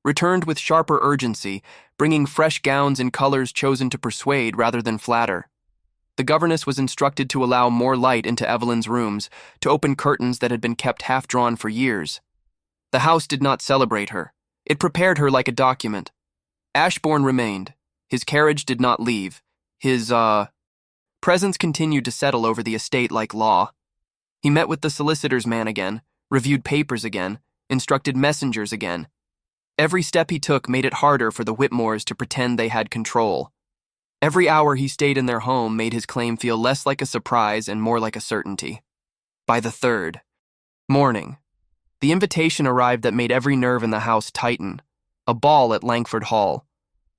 returned with sharper urgency, bringing fresh gowns in colors chosen to persuade rather than flatter. The governess was instructed to allow more light into Evelyn's rooms, to open curtains that had been kept half-drawn for years. The house did not celebrate her. It prepared her like a document. Ashbourne remained. His carriage did not leave. His, presence continued to settle over the estate like law. He met with the solicitor's man again, reviewed papers again, instructed messengers again. Every step he took made it harder for the Whitmores to pretend they had control. Every hour he stayed in their home made his claim feel less like a surprise and more like a certainty. By the third morning, the invitation arrived that made every nerve in the house tighten. A ball at Langford Hall.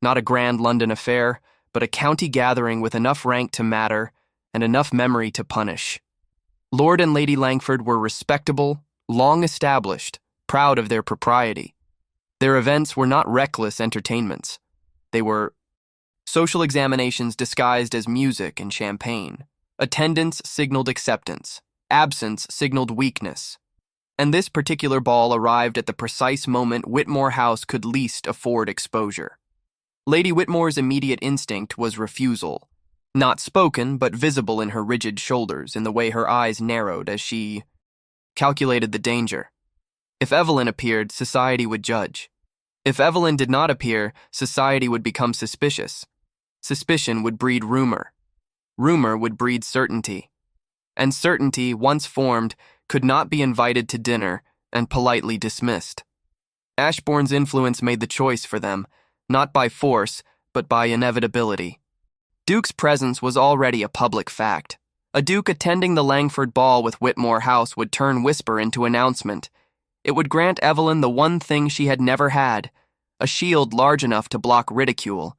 Not a grand London affair, but a county gathering with enough rank to matter and enough memory to punish. Lord and Lady Langford were respectable, long established, proud of their propriety. Their events were not reckless entertainments. They were social examinations disguised as music and champagne. Attendance signaled acceptance. Absence signaled weakness. And this particular ball arrived at the precise moment Whitmore House could least afford exposure. Lady Whitmore's immediate instinct was refusal. Not spoken, but visible in her rigid shoulders, in the way her eyes narrowed as she calculated the danger. If Evelyn appeared, society would judge. If Evelyn did not appear, society would become suspicious. Suspicion would breed rumor. Rumor would breed certainty. And certainty, once formed, could not be invited to dinner and politely dismissed. Ashbourne's influence made the choice for them, not by force, but by inevitability. Duke's presence was already a public fact. A duke attending the Langford ball with Whitmore House would turn whisper into announcement. It would grant Evelyn the one thing she had never had, a shield large enough to block ridicule.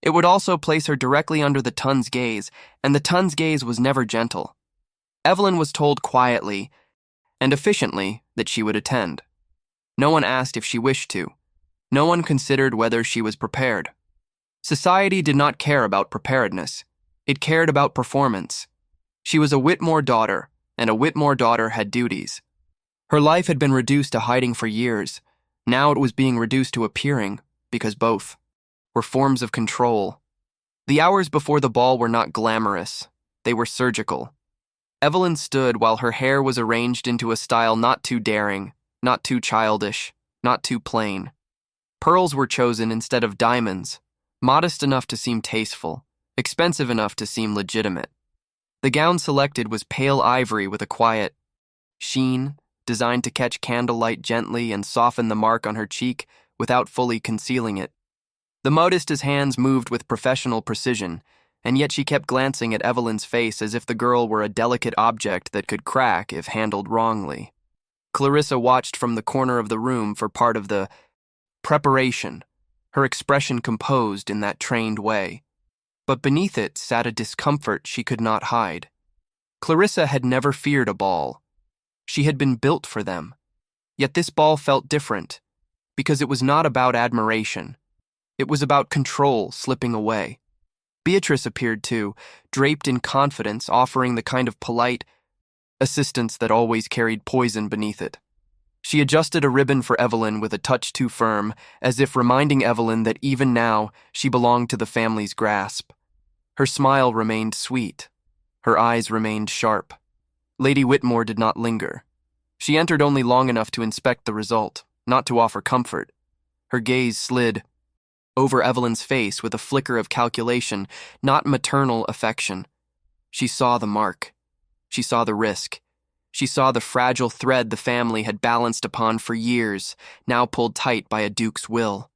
It would also place her directly under the Tun's gaze, and the Tun's gaze was never gentle. Evelyn was told quietly and efficiently that she would attend. No one asked if she wished to. No one considered whether she was prepared. Society did not care about preparedness. It cared about performance. She was a Whitmore daughter, and a Whitmore daughter had duties. Her life had been reduced to hiding for years. Now it was being reduced to appearing, because both were forms of control. The hours before the ball were not glamorous. They were surgical. Evelyn stood while her hair was arranged into a style not too daring, not too childish, not too plain. Pearls were chosen instead of diamonds, modest enough to seem tasteful, expensive enough to seem legitimate. The gown selected was pale ivory with a quiet sheen, designed to catch candlelight gently and soften the mark on her cheek without fully concealing it. The modiste's hands moved with professional precision, and yet she kept glancing at Evelyn's face as if the girl were a delicate object that could crack if handled wrongly. Clarissa watched from the corner of the room for part of the preparation, her expression composed in that trained way. But beneath it sat a discomfort she could not hide. Clarissa had never feared a ball. She had been built for them. Yet this ball felt different, because it was not about admiration. It was about control slipping away. Beatrice appeared too, draped in confidence, offering the kind of polite assistance that always carried poison beneath it. She adjusted a ribbon for Evelyn with a touch too firm, as if reminding Evelyn that even now she belonged to the family's grasp. Her smile remained sweet. Her eyes remained sharp. Lady Whitmore did not linger. She entered only long enough to inspect the result, not to offer comfort. Her gaze slid over Evelyn's face with a flicker of calculation, not maternal affection. She saw the mark. She saw the risk. She saw the fragile thread the family had balanced upon for years, now pulled tight by a duke's will.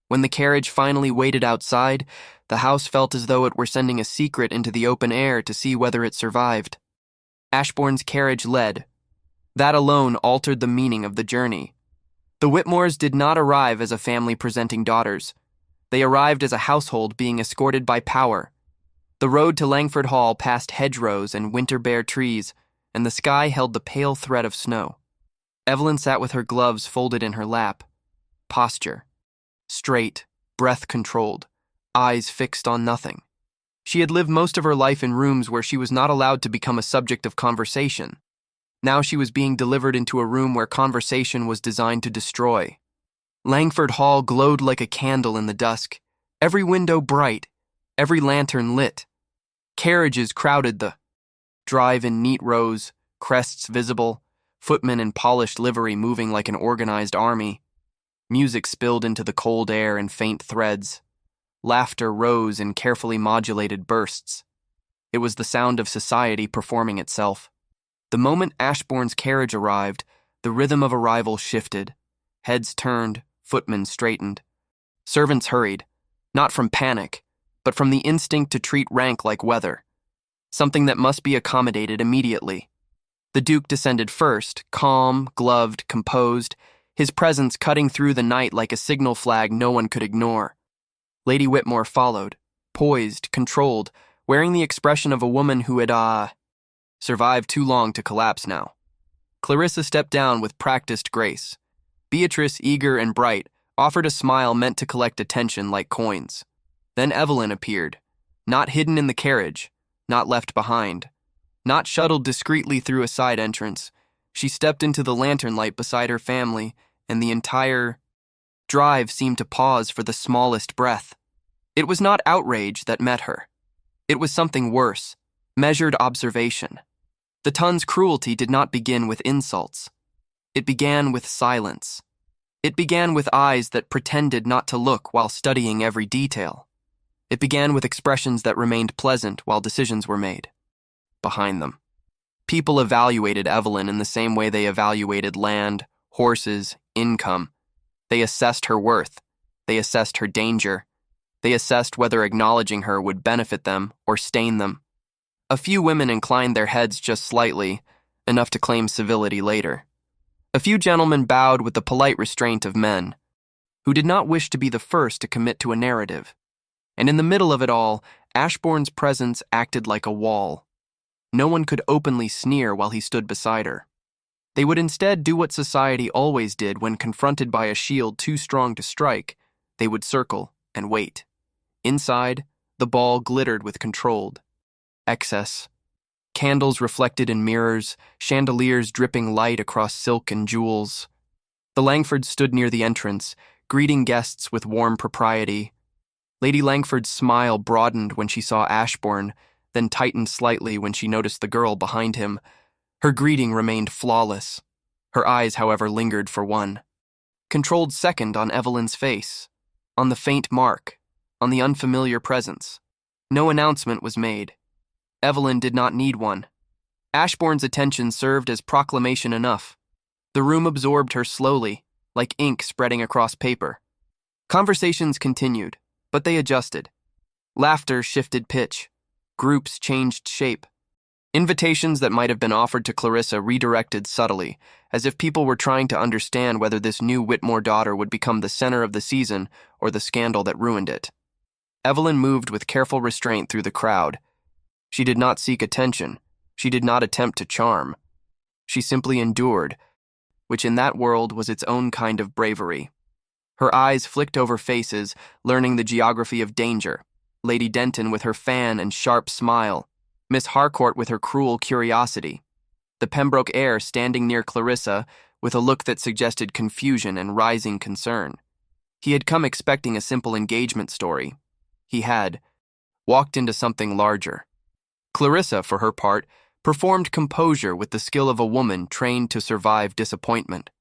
When the carriage finally waited outside, the house felt as though it were sending a secret into the open air to see whether it survived. Ashbourne's carriage led. That alone altered the meaning of the journey. The Whitmores did not arrive as a family presenting daughters. They arrived as a household being escorted by power. The road to Langford Hall passed hedgerows and winter-bare trees, and the sky held the pale thread of snow. Evelyn sat with her gloves folded in her lap. Posture. Straight, breath controlled, eyes fixed on nothing. She had lived most of her life in rooms where she was not allowed to become a subject of conversation. Now she was being delivered into a room where conversation was designed to destroy. Langford Hall glowed like a candle in the dusk, every window bright, every lantern lit. Carriages crowded the drive in neat rows, crests visible, footmen in polished livery moving like an organized army. Music spilled into the cold air in faint threads. Laughter rose in carefully modulated bursts. It was the sound of society performing itself. The moment Ashbourne's carriage arrived, the rhythm of arrival shifted. Heads turned, footmen straightened. Servants hurried, not from panic, but from the instinct to treat rank like weather, something that must be accommodated immediately. The Duke descended first, calm, gloved, composed, his presence cutting through the night like a signal flag no one could ignore. Lady Whitmore followed, poised, controlled, wearing the expression of a woman who had, survived too long to collapse now. Clarissa stepped down with practiced grace. Beatrice, eager and bright, offered a smile meant to collect attention like coins. Then Evelyn appeared, not hidden in the carriage, not left behind, not shuttled discreetly through a side entrance. She stepped into the lantern light beside her family, and the entire drive seemed to pause for the smallest breath. It was not outrage that met her. It was something worse, measured observation. The ton's cruelty did not begin with insults. It began with silence. It began with eyes that pretended not to look while studying every detail. It began with expressions that remained pleasant while decisions were made. Behind them, people evaluated Evelyn in the same way they evaluated land, horses, income. They assessed her worth. They assessed her danger. They assessed whether acknowledging her would benefit them or stain them. A few women inclined their heads just slightly, enough to claim civility later. A few gentlemen bowed with the polite restraint of men, who did not wish to be the first to commit to a narrative. And in the middle of it all, Ashbourne's presence acted like a wall. No one could openly sneer while he stood beside her. They would instead do what society always did when confronted by a shield too strong to strike. They would circle and wait. Inside, the ball glittered with controlled excess. Candles reflected in mirrors, chandeliers dripping light across silk and jewels. The Langfords stood near the entrance, greeting guests with warm propriety. Lady Langford's smile broadened when she saw Ashbourne, then tightened slightly when she noticed the girl behind him. Her greeting remained flawless. Her eyes, however, lingered for one. Controlled second on Evelyn's face, on the faint mark, on the unfamiliar presence. No announcement was made. Evelyn did not need one. Ashbourne's attention served as proclamation enough. The room absorbed her slowly, like ink spreading across paper. Conversations continued, but they adjusted. Laughter shifted pitch. Groups changed shape. Invitations that might have been offered to Clarissa redirected subtly, as if people were trying to understand whether this new Whitmore daughter would become the center of the season or the scandal that ruined it. Evelyn moved with careful restraint through the crowd. She did not seek attention. She did not attempt to charm. She simply endured, which in that world was its own kind of bravery. Her eyes flicked over faces, learning the geography of danger. Lady Denton with her fan and sharp smile, Miss Harcourt with her cruel curiosity, the Pembroke heir standing near Clarissa with a look that suggested confusion and rising concern. He had come expecting a simple engagement story. He had walked into something larger. Clarissa, for her part, performed composure with the skill of a woman trained to survive disappointment.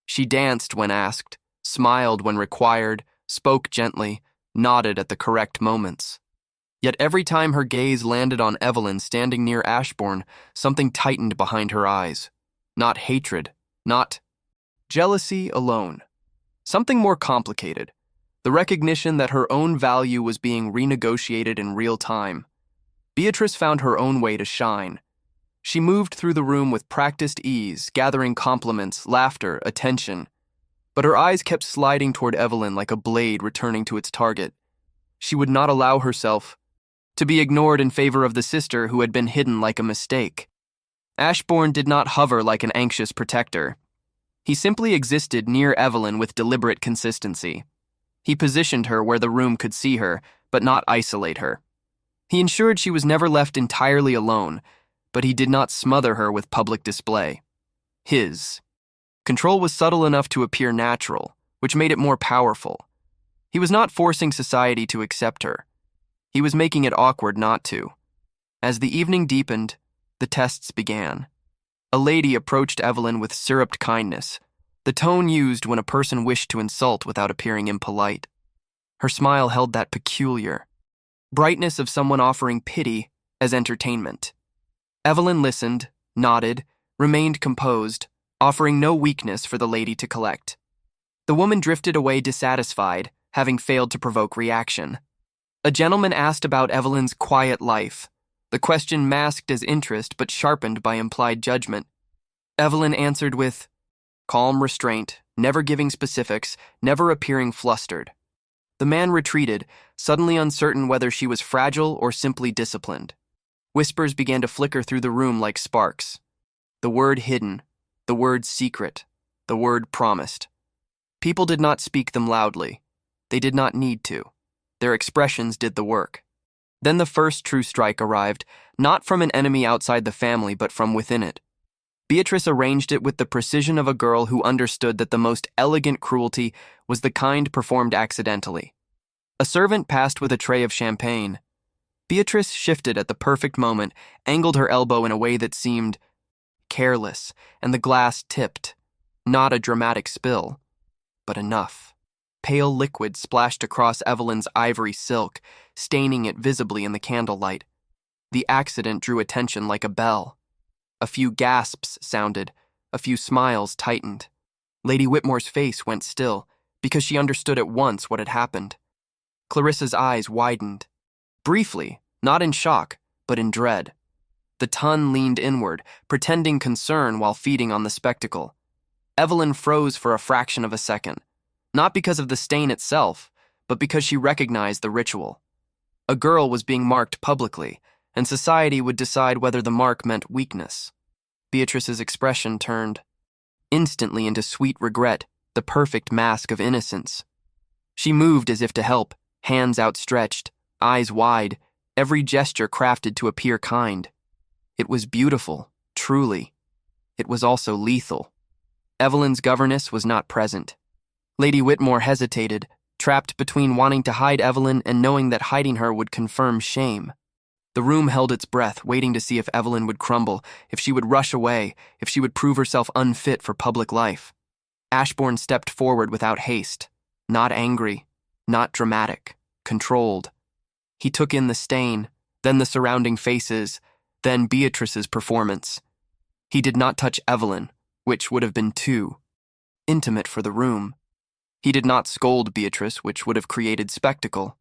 She danced when asked, smiled when required, spoke gently, nodded at the correct moments. Yet every time her gaze landed on Evelyn standing near Ashbourne, something tightened behind her eyes. Not hatred, not jealousy alone. Something more complicated. The recognition that her own value was being renegotiated in real time. Beatrice found her own way to shine. She moved through the room with practiced ease, gathering compliments, laughter, attention. But her eyes kept sliding toward Evelyn like a blade returning to its target. She would not allow herself to be ignored in favor of the sister who had been hidden like a mistake. Ashbourne did not hover like an anxious protector. He simply existed near Evelyn with deliberate consistency. He positioned her where the room could see her, but not isolate her. He ensured she was never left entirely alone, but he did not smother her with public display. His control was subtle enough to appear natural, which made it more powerful. He was not forcing society to accept her. He was making it awkward not to. As the evening deepened, the tests began. A lady approached Evelyn with syruped kindness, the tone used when a person wished to insult without appearing impolite. Her smile held that peculiar brightness of someone offering pity as entertainment. Evelyn listened, nodded, remained composed, offering no weakness for the lady to collect. The woman drifted away dissatisfied, having failed to provoke reaction. A gentleman asked about Evelyn's quiet life, the question masked as interest but sharpened by implied judgment. Evelyn answered with calm restraint, never giving specifics, never appearing flustered. The man retreated, suddenly uncertain whether she was fragile or simply disciplined. Whispers began to flicker through the room like sparks. The word hidden, the word secret, the word promised. People did not speak them loudly. They did not need to. Their expressions did the work. Then the first true strike arrived, not from an enemy outside the family, but from within it. Beatrice arranged it with the precision of a girl who understood that the most elegant cruelty was the kind performed accidentally. A servant passed with a tray of champagne. Beatrice shifted at the perfect moment, angled her elbow in a way that seemed careless, and the glass tipped. Not a dramatic spill, but enough. Pale liquid splashed across Evelyn's ivory silk, staining it visibly in the candlelight. The accident drew attention like a bell. A few gasps sounded, a few smiles tightened. Lady Whitmore's face went still, because she understood at once what had happened. Clarissa's eyes widened. Briefly, not in shock, but in dread. The ton leaned inward, pretending concern while feeding on the spectacle. Evelyn froze for a fraction of a second, not because of the stain itself, but because she recognized the ritual. A girl was being marked publicly, and society would decide whether the mark meant weakness. Beatrice's expression turned instantly into sweet regret, the perfect mask of innocence. She moved as if to help, hands outstretched, eyes wide, every gesture crafted to appear kind. It was beautiful, truly. It was also lethal. Evelyn's governess was not present. Lady Whitmore hesitated, trapped between wanting to hide Evelyn and knowing that hiding her would confirm shame. The room held its breath, waiting to see if Evelyn would crumble, if she would rush away, if she would prove herself unfit for public life. Ashbourne stepped forward without haste, not angry, not dramatic, controlled. He took in the stain, then the surrounding faces, then Beatrice's performance. He did not touch Evelyn, which would have been too intimate for the room. He did not scold Beatrice, which would have created spectacle.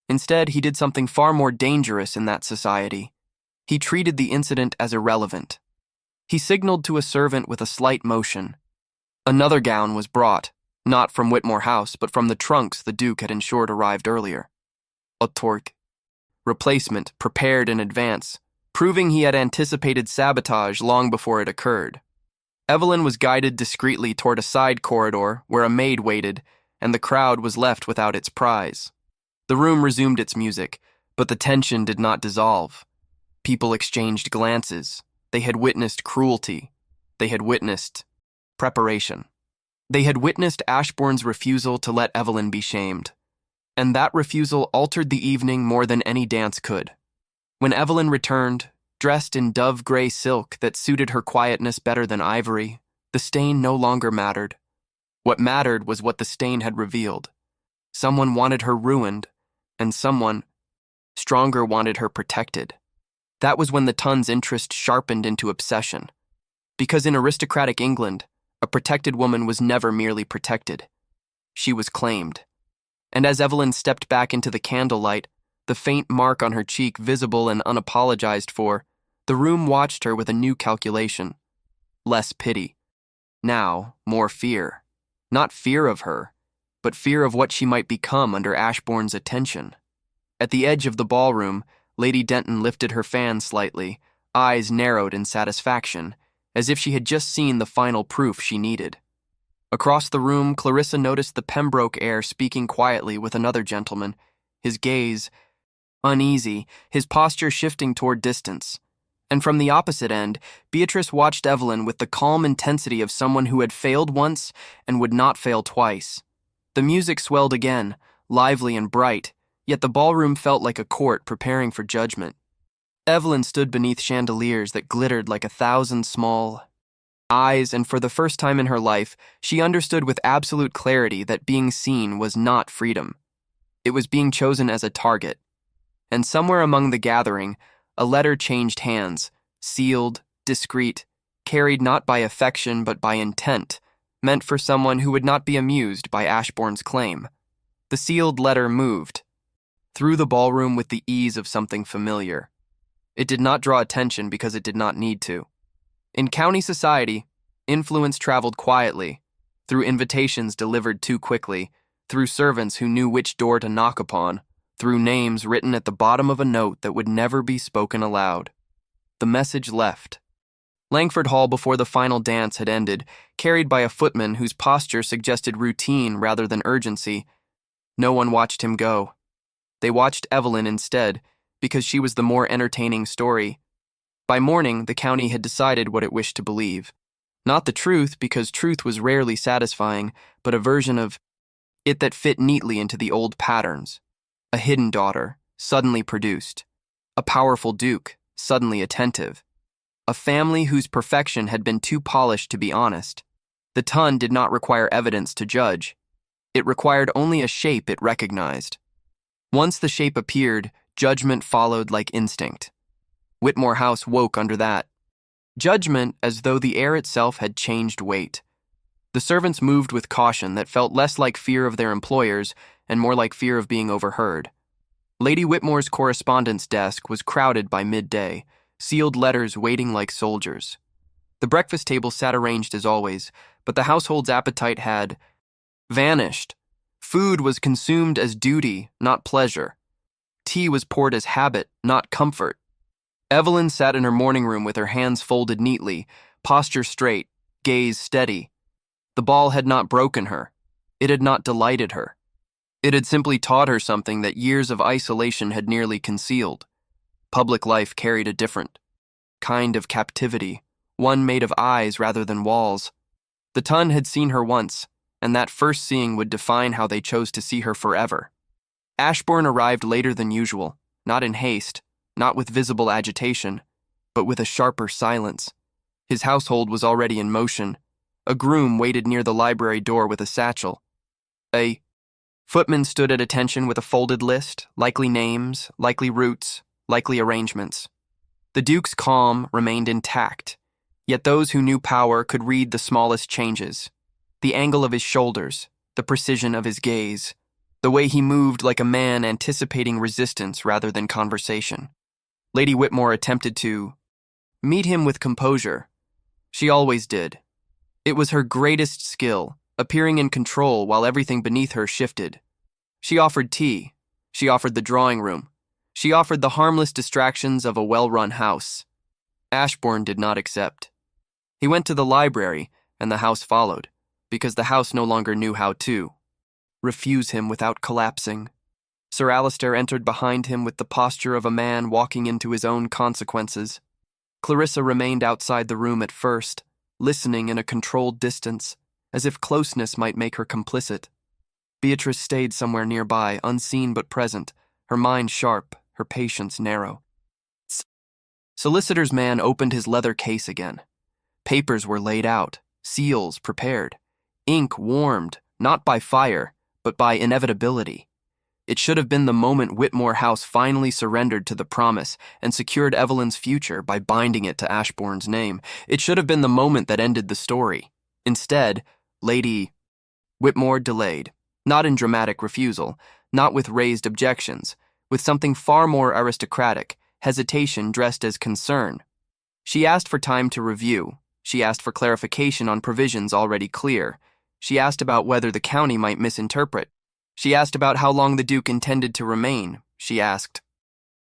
Instead, he did something far more dangerous in that society. He treated the incident as irrelevant. He signaled to a servant with a slight motion. Another gown was brought, not from Whitmore House, but from the trunks the Duke had ensured arrived earlier. A torque replacement prepared in advance, proving he had anticipated sabotage long before it occurred. Evelyn was guided discreetly toward a side corridor where a maid waited, and the crowd was left without its prize. The room resumed its music, but the tension did not dissolve. People exchanged glances. They had witnessed cruelty. They had witnessed preparation. They had witnessed Ashbourne's refusal to let Evelyn be shamed. And that refusal altered the evening more than any dance could. When Evelyn returned, dressed in dove-gray silk that suited her quietness better than ivory, the stain no longer mattered. What mattered was what the stain had revealed. Someone wanted her ruined, and someone, stronger, wanted her protected. That was when the Tun's interest sharpened into obsession. Because in aristocratic England, a protected woman was never merely protected. She was claimed. And as Evelyn stepped back into the candlelight, the faint mark on her cheek visible and unapologized for, the room watched her with a new calculation. Less pity. Now, more fear. Not fear of her, but fear of what she might become under Ashbourne's attention. At the edge of the ballroom, Lady Denton lifted her fan slightly, eyes narrowed in satisfaction, as if she had just seen the final proof she needed. Across the room, Clarissa noticed the Pembroke heir speaking quietly with another gentleman, his gaze uneasy, his posture shifting toward distance. And from the opposite end, Beatrice watched Evelyn with the calm intensity of someone who had failed once and would not fail twice. The music swelled again, lively and bright, yet the ballroom felt like a court preparing for judgment. Evelyn stood beneath chandeliers that glittered like 1,000 small eyes, and for the first time in her life, she understood with absolute clarity that being seen was not freedom. It was being chosen as a target. And somewhere among the gathering, a letter changed hands, sealed, discreet, carried not by affection but by intent, meant for someone who would not be amused by Ashbourne's claim. The sealed letter moved through the ballroom with the ease of something familiar. It did not draw attention because it did not need to. In county society, influence traveled quietly, through invitations delivered too quickly, through servants who knew which door to knock upon, through names written at the bottom of a note that would never be spoken aloud. The message left. Langford Hall, before the final dance had ended, carried by a footman whose posture suggested routine rather than urgency. No one watched him go. They watched Evelyn instead, because she was the more entertaining story. By morning, the county had decided what it wished to believe. Not the truth, because truth was rarely satisfying, but a version of it that fit neatly into the old patterns. A hidden daughter, suddenly produced. A powerful duke, suddenly attentive. A family whose perfection had been too polished to be honest. The Tun did not require evidence to judge. It required only a shape it recognized. Once the shape appeared, judgment followed like instinct. Whitmore House woke under that judgment as though the air itself had changed weight. The servants moved with caution that felt less like fear of their employers and more like fear of being overheard. Lady Whitmore's correspondence desk was crowded by midday, sealed letters waiting like soldiers. The breakfast table sat arranged as always, but the household's appetite had vanished. Food was consumed as duty, not pleasure. Tea was poured as habit, not comfort. Evelyn sat in her morning room with her hands folded neatly, posture straight, gaze steady. The ball had not broken her. It had not delighted her. It had simply taught her something that years of isolation had nearly concealed. Public life carried a different kind of captivity, one made of eyes rather than walls. The Tun had seen her once, and that first seeing would define how they chose to see her forever. Ashbourne arrived later than usual, not in haste, not with visible agitation, but with a sharper silence. His household was already in motion. A groom waited near the library door with a satchel. A footman stood at attention with a folded list, likely names, likely routes, likely arrangements. The Duke's calm remained intact, yet those who knew power could read the smallest changes. The angle of his shoulders, the precision of his gaze, the way he moved like a man anticipating resistance rather than conversation. Lady Whitmore attempted to meet him with composure. She always did. It was her greatest skill, appearing in control while everything beneath her shifted. She offered tea. She offered the drawing room. She offered the harmless distractions of a well-run house. Ashbourne did not accept. He went to the library, and the house followed, because the house no longer knew how to refuse him without collapsing. Sir Alistair entered behind him with the posture of a man walking into his own consequences. Clarissa remained outside the room at first, listening in a controlled distance, as if closeness might make her complicit. Beatrice stayed somewhere nearby, unseen but present, her mind sharp, her patience narrow. Solicitor's man opened his leather case again. Papers were laid out, seals prepared, ink warmed, not by fire, but by inevitability. It should have been the moment Whitmore House finally surrendered to the promise and secured Evelyn's future by binding it to Ashbourne's name. It should have been the moment that ended the story. Instead, Lady Whitmore delayed, not in dramatic refusal, not with raised objections, with something far more aristocratic, hesitation dressed as concern. She asked for time to review. She asked for clarification on provisions already clear. She asked about whether the county might misinterpret. She asked about how long the Duke intended to remain. She asked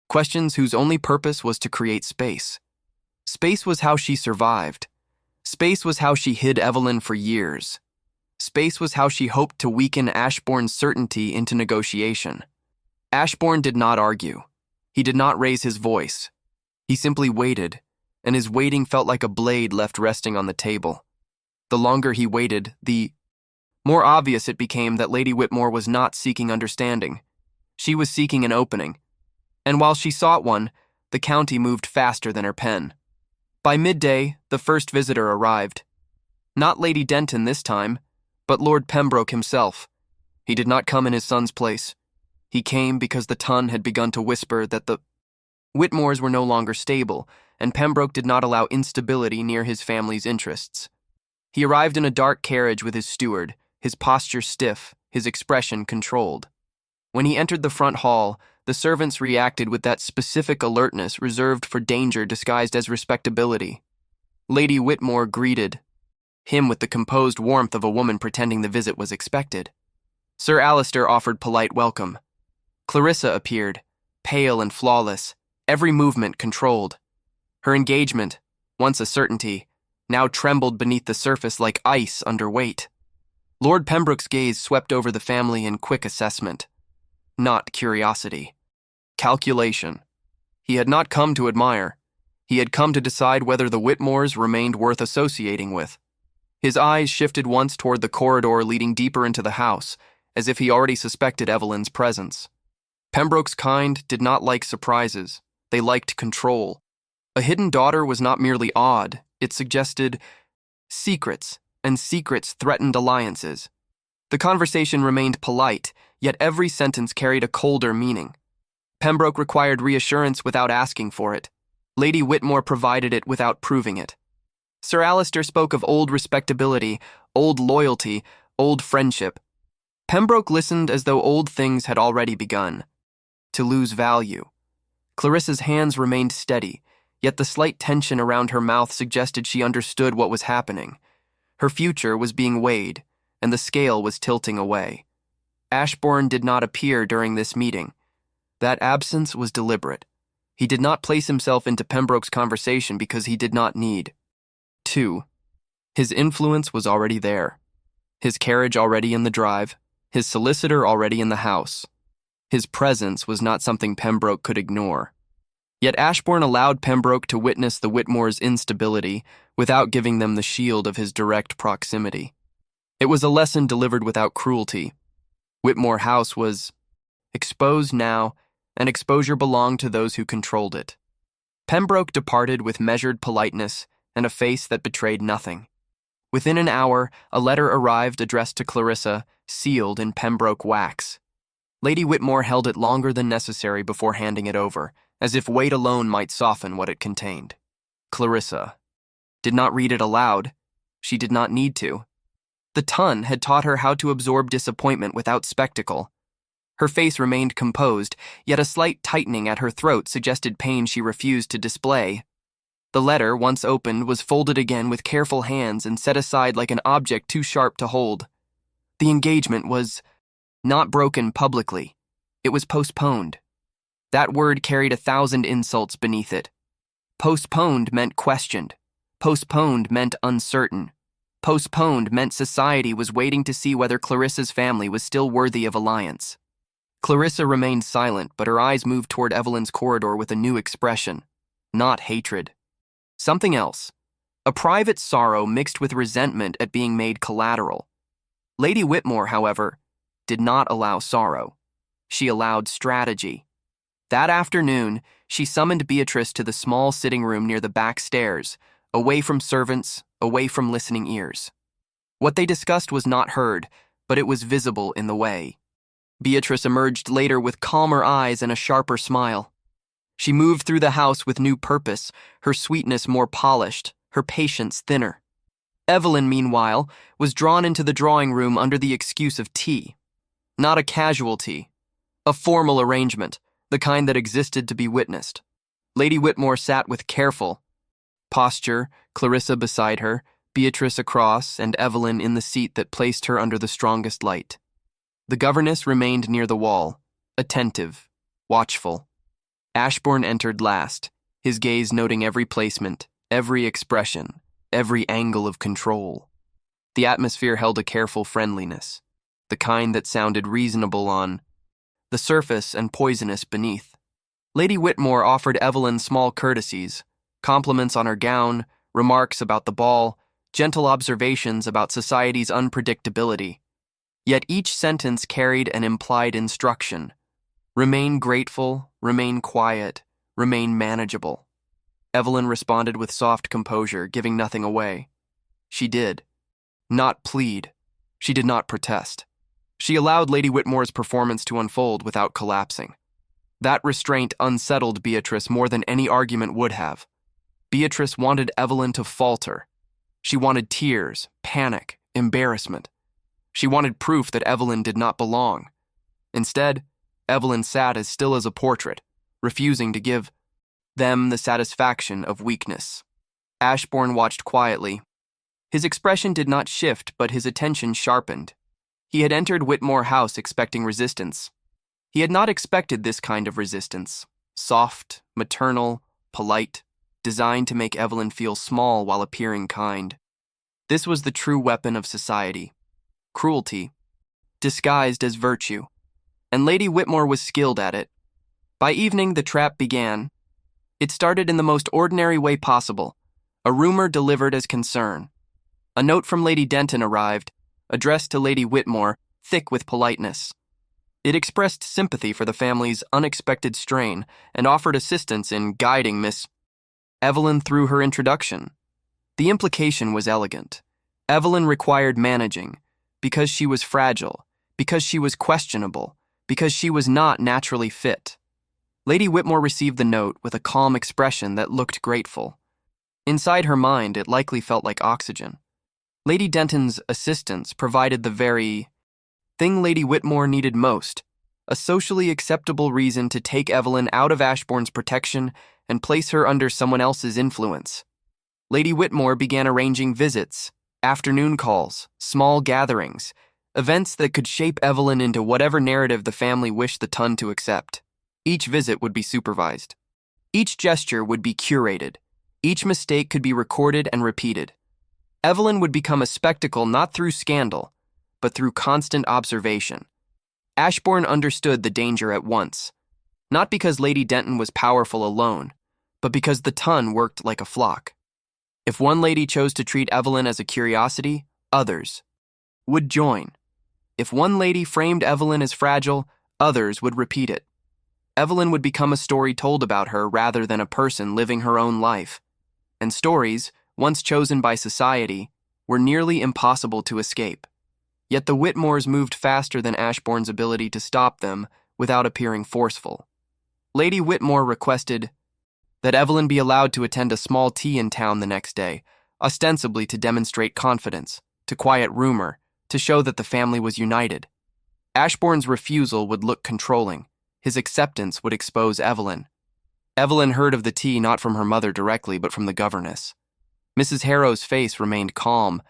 questions whose only purpose was to create space. Space was how she survived. Space was how she hid Evelyn for years. Space was how she hoped to weaken Ashbourne's certainty into negotiation. Ashbourne did not argue. He did not raise his voice. He simply waited, and his waiting felt like a blade left resting on the table. The longer he waited, the more obvious it became that Lady Whitmore was not seeking understanding. She was seeking an opening. And while she sought one, the county moved faster than her pen. By midday, the first visitor arrived. Not Lady Denton this time, but Lord Pembroke himself. He did not come in his son's place. He came because the Ton had begun to whisper that the Whitmores were no longer stable, and Pembroke did not allow instability near his family's interests. He arrived in a dark carriage with his steward, his posture stiff, his expression controlled. When he entered the front hall, the servants reacted with that specific alertness reserved for danger disguised as respectability. Lady Whitmore greeted him with the composed warmth of a woman pretending the visit was expected. Sir Alistair offered polite welcome. Clarissa appeared, pale and flawless, every movement controlled. Her engagement, once a certainty, now trembled beneath the surface like ice under weight. Lord Pembroke's gaze swept over the family in quick assessment. Not curiosity. Calculation. He had not come to admire. He had come to decide whether the Whitmores remained worth associating with. His eyes shifted once toward the corridor leading deeper into the house, as if he already suspected Evelyn's presence. Pembroke's kind did not like surprises. They liked control. A hidden daughter was not merely odd. It suggested secrets, and secrets threatened alliances. The conversation remained polite, yet every sentence carried a colder meaning. Pembroke required reassurance without asking for it. Lady Whitmore provided it without proving it. Sir Alistair spoke of old respectability, old loyalty, old friendship. Pembroke listened as though old things had already begun to lose value. Clarissa's hands remained steady, yet the slight tension around her mouth suggested she understood what was happening. Her future was being weighed, and the scale was tilting away. Ashbourne did not appear during this meeting. That absence was deliberate. He did not place himself into Pembroke's conversation because he did not need to. His influence was already there. His carriage already in the drive, his solicitor already in the house. His presence was not something Pembroke could ignore. Yet Ashbourne allowed Pembroke to witness the Whitmores' instability without giving them the shield of his direct proximity. It was a lesson delivered without cruelty. Whitmore House was exposed now, and exposure belonged to those who controlled it. Pembroke departed with measured politeness and a face that betrayed nothing. Within an hour, a letter arrived addressed to Clarissa, sealed in Pembroke wax. Lady Whitmore held it longer than necessary before handing it over, as if weight alone might soften what it contained. Clarissa did not read it aloud. She did not need to. The Ton had taught her how to absorb disappointment without spectacle. Her face remained composed, yet a slight tightening at her throat suggested pain she refused to display. The letter, once opened, was folded again with careful hands and set aside like an object too sharp to hold. The engagement was not broken publicly. It was postponed. That word carried 1,000 insults beneath it. Postponed meant questioned. Postponed meant uncertain. Postponed meant society was waiting to see whether Clarissa's family was still worthy of alliance. Clarissa remained silent, but her eyes moved toward Evelyn's corridor with a new expression. Not hatred. Something else. A private sorrow mixed with resentment at being made collateral. Lady Whitmore, however, did not allow sorrow. She allowed strategy. That afternoon, she summoned Beatrice to the small sitting room near the back stairs, away from servants, away from listening ears. What they discussed was not heard, but it was visible in the way. Beatrice emerged later with calmer eyes and a sharper smile. She moved through the house with new purpose, her sweetness more polished, her patience thinner. Evelyn, meanwhile, was drawn into the drawing room under the excuse of tea. Not a casual tea. A formal arrangement, the kind that existed to be witnessed. Lady Whitmore sat with careful posture, Clarissa beside her, Beatrice across, and Evelyn in the seat that placed her under the strongest light. The governess remained near the wall, attentive, watchful. Ashbourne entered last, his gaze noting every placement, every expression, every angle of control. The atmosphere held a careful friendliness, the kind that sounded reasonable on the surface and poisonous beneath. Lady Whitmore offered Evelyn small courtesies, compliments on her gown, remarks about the ball, gentle observations about society's unpredictability. Yet each sentence carried an implied instruction. Remain grateful, remain quiet, remain manageable. Evelyn responded with soft composure, giving nothing away. She did not plead. She did not protest. She allowed Lady Whitmore's performance to unfold without collapsing. That restraint unsettled Beatrice more than any argument would have. Beatrice wanted Evelyn to falter. She wanted tears, panic, embarrassment. She wanted proof that Evelyn did not belong. Instead, Evelyn sat as still as a portrait, refusing to give them the satisfaction of weakness. Ashbourne watched quietly. His expression did not shift, but his attention sharpened. He had entered Whitmore House expecting resistance. He had not expected this kind of resistance, soft, maternal, polite, designed to make Evelyn feel small while appearing kind. This was the true weapon of society, cruelty, disguised as virtue, and Lady Whitmore was skilled at it. By evening, the trap began. It started in the most ordinary way possible, a rumor delivered as concern. A note from Lady Denton arrived, addressed to Lady Whitmore, thick with politeness. It expressed sympathy for the family's unexpected strain and offered assistance in guiding Miss Evelyn through her introduction. The implication was elegant. Evelyn required managing, because she was fragile, because she was questionable, because she was not naturally fit. Lady Whitmore received the note with a calm expression that looked grateful. Inside her mind, it likely felt like oxygen. Lady Denton's assistance provided the very thing Lady Whitmore needed most, a socially acceptable reason to take Evelyn out of Ashbourne's protection and place her under someone else's influence. Lady Whitmore began arranging visits, afternoon calls, small gatherings, events that could shape Evelyn into whatever narrative the family wished the ton to accept. Each visit would be supervised. Each gesture would be curated. Each mistake could be recorded and repeated. Evelyn would become a spectacle not through scandal, but through constant observation. Ashbourne understood the danger at once, not because Lady Denton was powerful alone, but because the ton worked like a flock. If one lady chose to treat Evelyn as a curiosity, others would join. If one lady framed Evelyn as fragile, others would repeat it. Evelyn would become a story told about her rather than a person living her own life. And stories, once chosen by society, were nearly impossible to escape. Yet the Whitmores moved faster than Ashbourne's ability to stop them without appearing forceful. Lady Whitmore requested that Evelyn be allowed to attend a small tea in town the next day, ostensibly to demonstrate confidence, to quiet rumor, to show that the family was united. Ashbourne's refusal would look controlling. His acceptance would expose Evelyn. Evelyn heard of the tea not from her mother directly, but from the governess. Mrs. Harrow's face remained calm,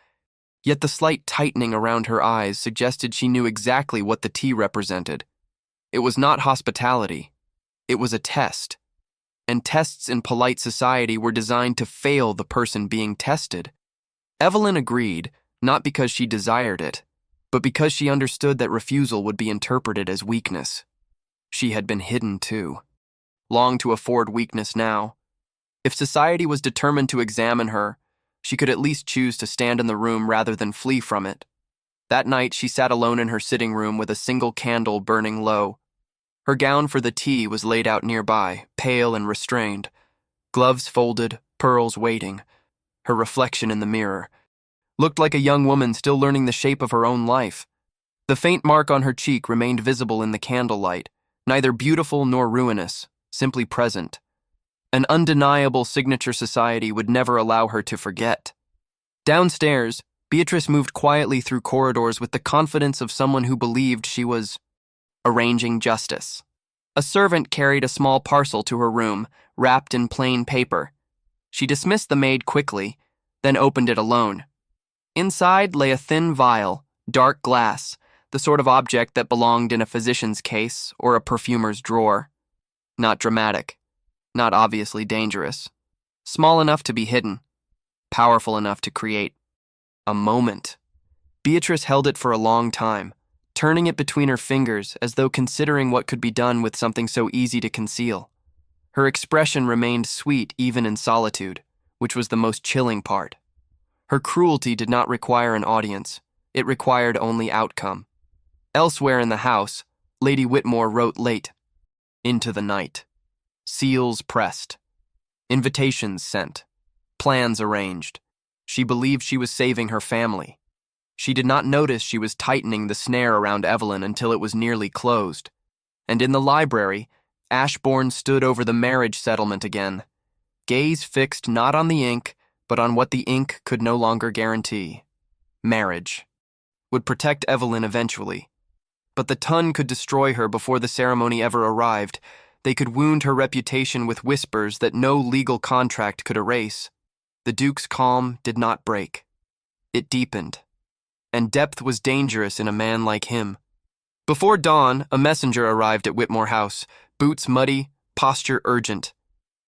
yet the slight tightening around her eyes suggested she knew exactly what the tea represented. It was not hospitality. It was a test. And tests in polite society were designed to fail the person being tested. Evelyn agreed, not because she desired it, but because she understood that refusal would be interpreted as weakness. She had been hidden too, longed to afford weakness now. If society was determined to examine her, she could at least choose to stand in the room rather than flee from it. That night she sat alone in her sitting room with a single candle burning low. Her gown for the tea was laid out nearby, pale and restrained. Gloves folded, pearls waiting. Her reflection in the mirror looked like a young woman still learning the shape of her own life. The faint mark on her cheek remained visible in the candlelight, neither beautiful nor ruinous, simply present. An undeniable signature society would never allow her to forget. Downstairs, Beatrice moved quietly through corridors with the confidence of someone who believed she was arranging justice. A servant carried a small parcel to her room, wrapped in plain paper. She dismissed the maid quickly, then opened it alone. Inside lay a thin vial, dark glass, the sort of object that belonged in a physician's case or a perfumer's drawer. Not dramatic, not obviously dangerous. Small enough to be hidden, powerful enough to create a moment. Beatrice held it for a long time, turning it between her fingers as though considering what could be done with something so easy to conceal. Her expression remained sweet even in solitude, which was the most chilling part. Her cruelty did not require an audience. It required only outcome. Elsewhere in the house, Lady Whitmore wrote late. Into the night. Seals pressed. Invitations sent. Plans arranged. She believed she was saving her family. She did not notice she was tightening the snare around Evelyn until it was nearly closed. And in the library, Ashbourne stood over the marriage settlement again, gaze fixed not on the ink, but on what the ink could no longer guarantee. Marriage would protect Evelyn eventually. But the ton could destroy her before the ceremony ever arrived. They could wound her reputation with whispers that no legal contract could erase. The Duke's calm did not break. It deepened. And depth was dangerous in a man like him. Before dawn, a messenger arrived at Whitmore House, boots muddy, posture urgent.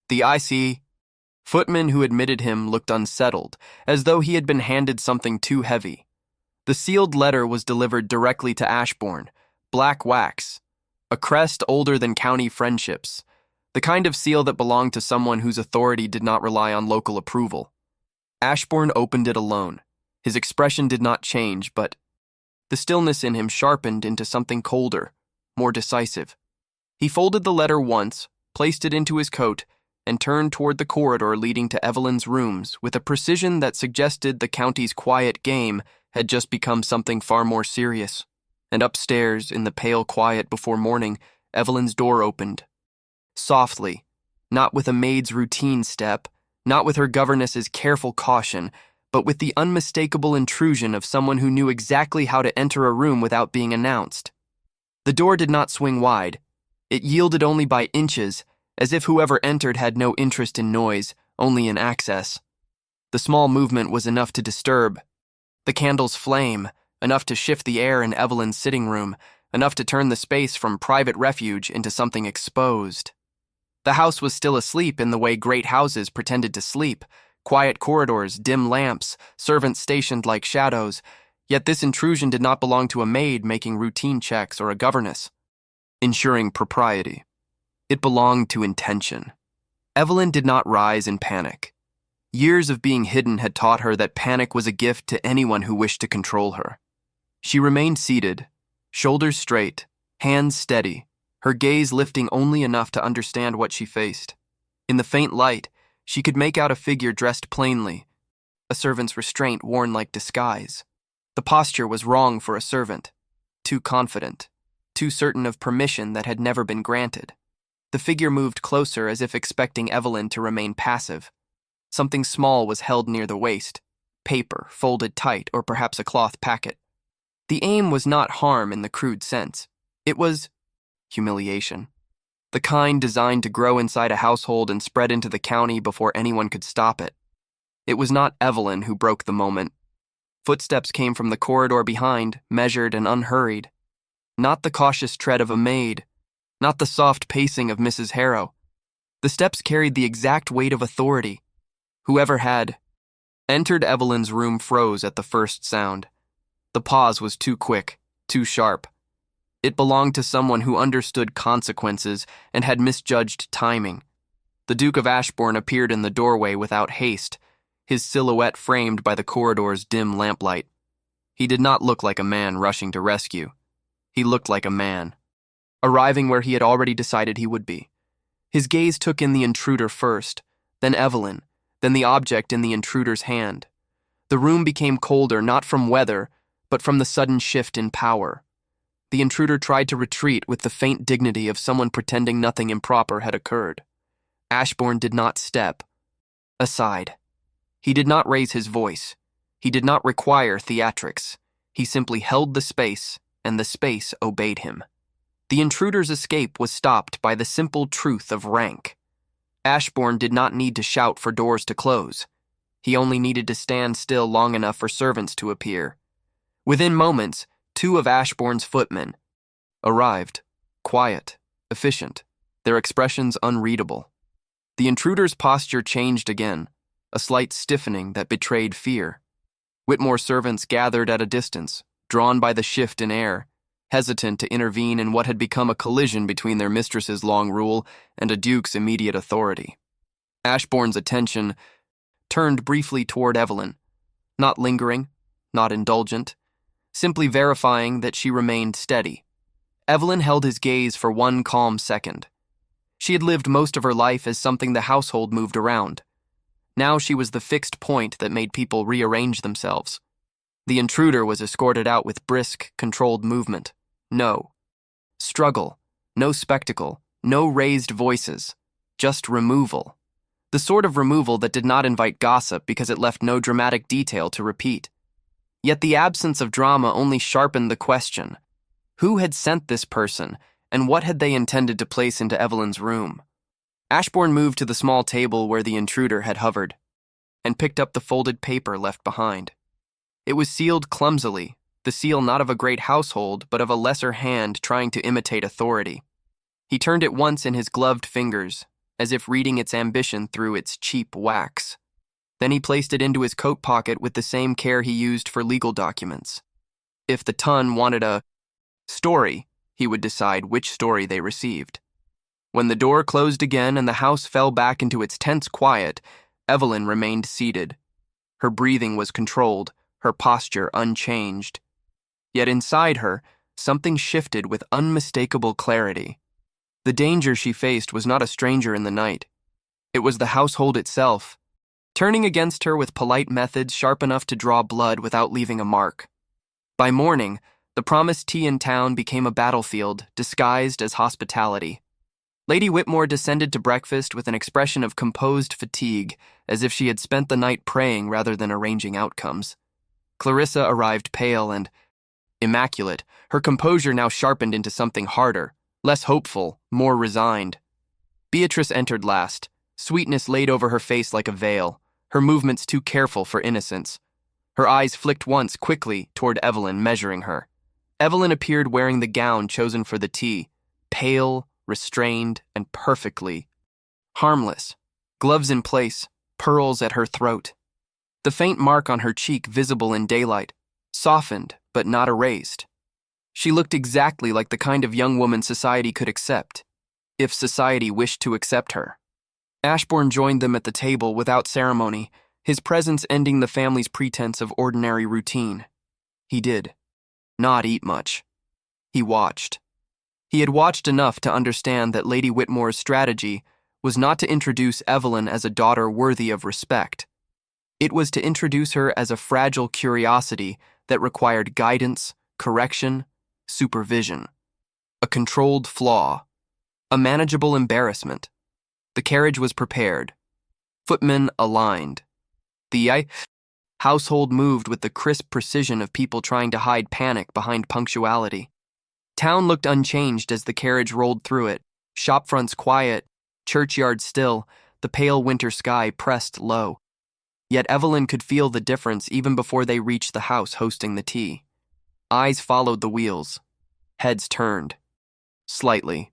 The IC footman who admitted him looked unsettled, as though he had been handed something too heavy. The sealed letter was delivered directly to Ashbourne, black wax, a crest older than county friendships, the kind of seal that belonged to someone whose authority did not rely on local approval. Ashbourne opened it alone. His expression did not change, but the stillness in him sharpened into something colder, more decisive. He folded the letter once, placed it into his coat, and turned toward the corridor leading to Evelyn's rooms with a precision that suggested the county's quiet game had just become something far more serious. And upstairs, in the pale quiet before morning, Evelyn's door opened. Softly, not with a maid's routine step, not with her governess's careful caution, but with the unmistakable intrusion of someone who knew exactly how to enter a room without being announced. The door did not swing wide. It yielded only by inches, as if whoever entered had no interest in noise, only in access. The small movement was enough to disturb. The candle's flame, enough to shift the air in Evelyn's sitting room, enough to turn the space from private refuge into something exposed. The house was still asleep in the way great houses pretended to sleep, quiet corridors, dim lamps, servants stationed like shadows, yet this intrusion did not belong to a maid making routine checks or a governess, ensuring propriety. It belonged to intention. Evelyn did not rise in panic. Years of being hidden had taught her that panic was a gift to anyone who wished to control her. She remained seated, shoulders straight, hands steady, her gaze lifting only enough to understand what she faced. In the faint light, she could make out a figure dressed plainly, a servant's restraint worn like disguise. The posture was wrong for a servant, too confident, too certain of permission that had never been granted. The figure moved closer as if expecting Evelyn to remain passive. Something small was held near the waist, paper folded tight or perhaps a cloth packet. The aim was not harm in the crude sense. It was humiliation. The kind designed to grow inside a household and spread into the county before anyone could stop it. It was not Evelyn who broke the moment. Footsteps came from the corridor behind, measured and unhurried. Not the cautious tread of a maid, not the soft pacing of Mrs. Harrow. The steps carried the exact weight of authority. Whoever had entered Evelyn's room froze at the first sound. The pause was too quick, too sharp. It belonged to someone who understood consequences and had misjudged timing. The Duke of Ashbourne appeared in the doorway without haste, his silhouette framed by the corridor's dim lamplight. He did not look like a man rushing to rescue. He looked like a man, arriving where he had already decided he would be. His gaze took in the intruder first, then Evelyn, then the object in the intruder's hand. The room became colder not from weather, but from the sudden shift in power. The intruder tried to retreat with the faint dignity of someone pretending nothing improper had occurred. Ashbourne did not step aside. He did not raise his voice. He did not require theatrics. He simply held the space, and the space obeyed him. The intruder's escape was stopped by the simple truth of rank. Ashbourne did not need to shout for doors to close. He only needed to stand still long enough for servants to appear. Within moments, 2 of Ashbourne's footmen arrived, quiet, efficient, their expressions unreadable. The intruder's posture changed again, a slight stiffening that betrayed fear. Whitmore's servants gathered at a distance, drawn by the shift in air, hesitant to intervene in what had become a collision between their mistress's long rule and a duke's immediate authority. Ashbourne's attention turned briefly toward Evelyn, not lingering, not indulgent, simply verifying that she remained steady. Evelyn held his gaze for one calm second. She had lived most of her life as something the household moved around. Now she was the fixed point that made people rearrange themselves. The intruder was escorted out with brisk, controlled movement. No struggle, no spectacle, no raised voices, just removal. The sort of removal that did not invite gossip because it left no dramatic detail to repeat. Yet the absence of drama only sharpened the question. Who had sent this person, and what had they intended to place into Evelyn's room? Ashbourne moved to the small table where the intruder had hovered, and picked up the folded paper left behind. It was sealed clumsily, the seal not of a great household, but of a lesser hand trying to imitate authority. He turned it once in his gloved fingers, as if reading its ambition through its cheap wax. Then he placed it into his coat pocket with the same care he used for legal documents. If the ton wanted a story, he would decide which story they received. When the door closed again and the house fell back into its tense quiet, Evelyn remained seated. Her breathing was controlled, her posture unchanged. Yet inside her, something shifted with unmistakable clarity. The danger she faced was not a stranger in the night. It was the household itself, turning against her with polite methods sharp enough to draw blood without leaving a mark. By morning, the promised tea in town became a battlefield disguised as hospitality. Lady Whitmore descended to breakfast with an expression of composed fatigue, as if she had spent the night praying rather than arranging outcomes. Clarissa arrived pale and immaculate, her composure now sharpened into something harder, less hopeful, more resigned. Beatrice entered last, sweetness laid over her face like a veil, her movements too careful for innocence. Her eyes flicked once quickly toward Evelyn, measuring her. Evelyn appeared wearing the gown chosen for the tea, pale, restrained, and perfectly harmless, gloves in place, pearls at her throat. The faint mark on her cheek visible in daylight, softened but not erased. She looked exactly like the kind of young woman society could accept, if society wished to accept her. Ashbourne joined them at the table without ceremony, his presence ending the family's pretense of ordinary routine. He did not eat much. He watched. He had watched enough to understand that Lady Whitmore's strategy was not to introduce Evelyn as a daughter worthy of respect. It was to introduce her as a fragile curiosity that required guidance, correction, supervision. A controlled flaw. A manageable embarrassment. The carriage was prepared. Footmen aligned. The household moved with the crisp precision of people trying to hide panic behind punctuality. Town looked unchanged as the carriage rolled through it, shopfronts quiet, churchyard still, the pale winter sky pressed low. Yet Evelyn could feel the difference even before they reached the house hosting the tea. Eyes followed the wheels. Heads turned. Slightly.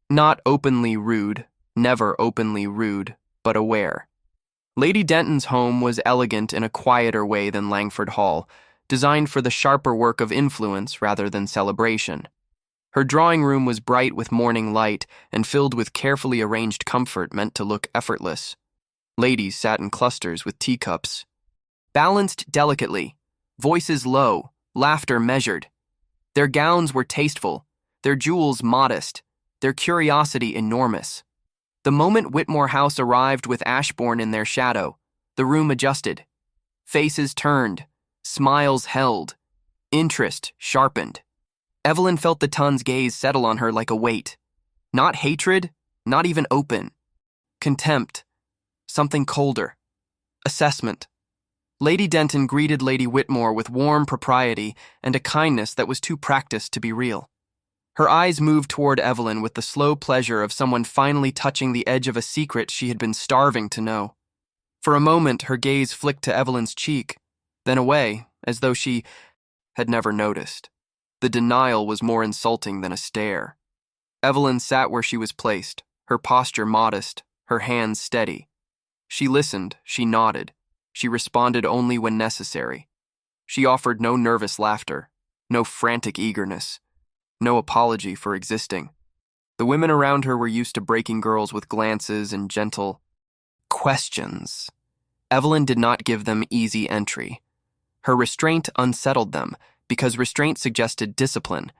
Not openly rude, never openly rude, but aware. Lady Denton's home was elegant in a quieter way than Langford Hall, designed for the sharper work of influence rather than celebration. Her drawing room was bright with morning light and filled with carefully arranged comfort meant to look effortless. Ladies sat in clusters with teacups. Balanced delicately, voices low, laughter measured. Their gowns were tasteful, their jewels modest, their curiosity enormous. The moment Whitmore House arrived with Ashbourne in their shadow, the room adjusted. Faces turned, smiles held, interest sharpened. Evelyn felt the ton's gaze settle on her like a weight. Not hatred, not even open. Contempt. Something colder. Assessment. Lady Denton greeted Lady Whitmore with warm propriety and a kindness that was too practiced to be real. Her eyes moved toward Evelyn with the slow pleasure of someone finally touching the edge of a secret she had been starving to know. For a moment, her gaze flicked to Evelyn's cheek, then away, as though she had never noticed. The denial was more insulting than a stare. Evelyn sat where she was placed, her posture modest, her hands steady. She listened, she nodded. She responded only when necessary. She offered no nervous laughter, no frantic eagerness, no apology for existing. The women around her were used to breaking girls with glances and gentle questions. Evelyn did not give them easy entry. Her restraint unsettled them because restraint suggested discipline,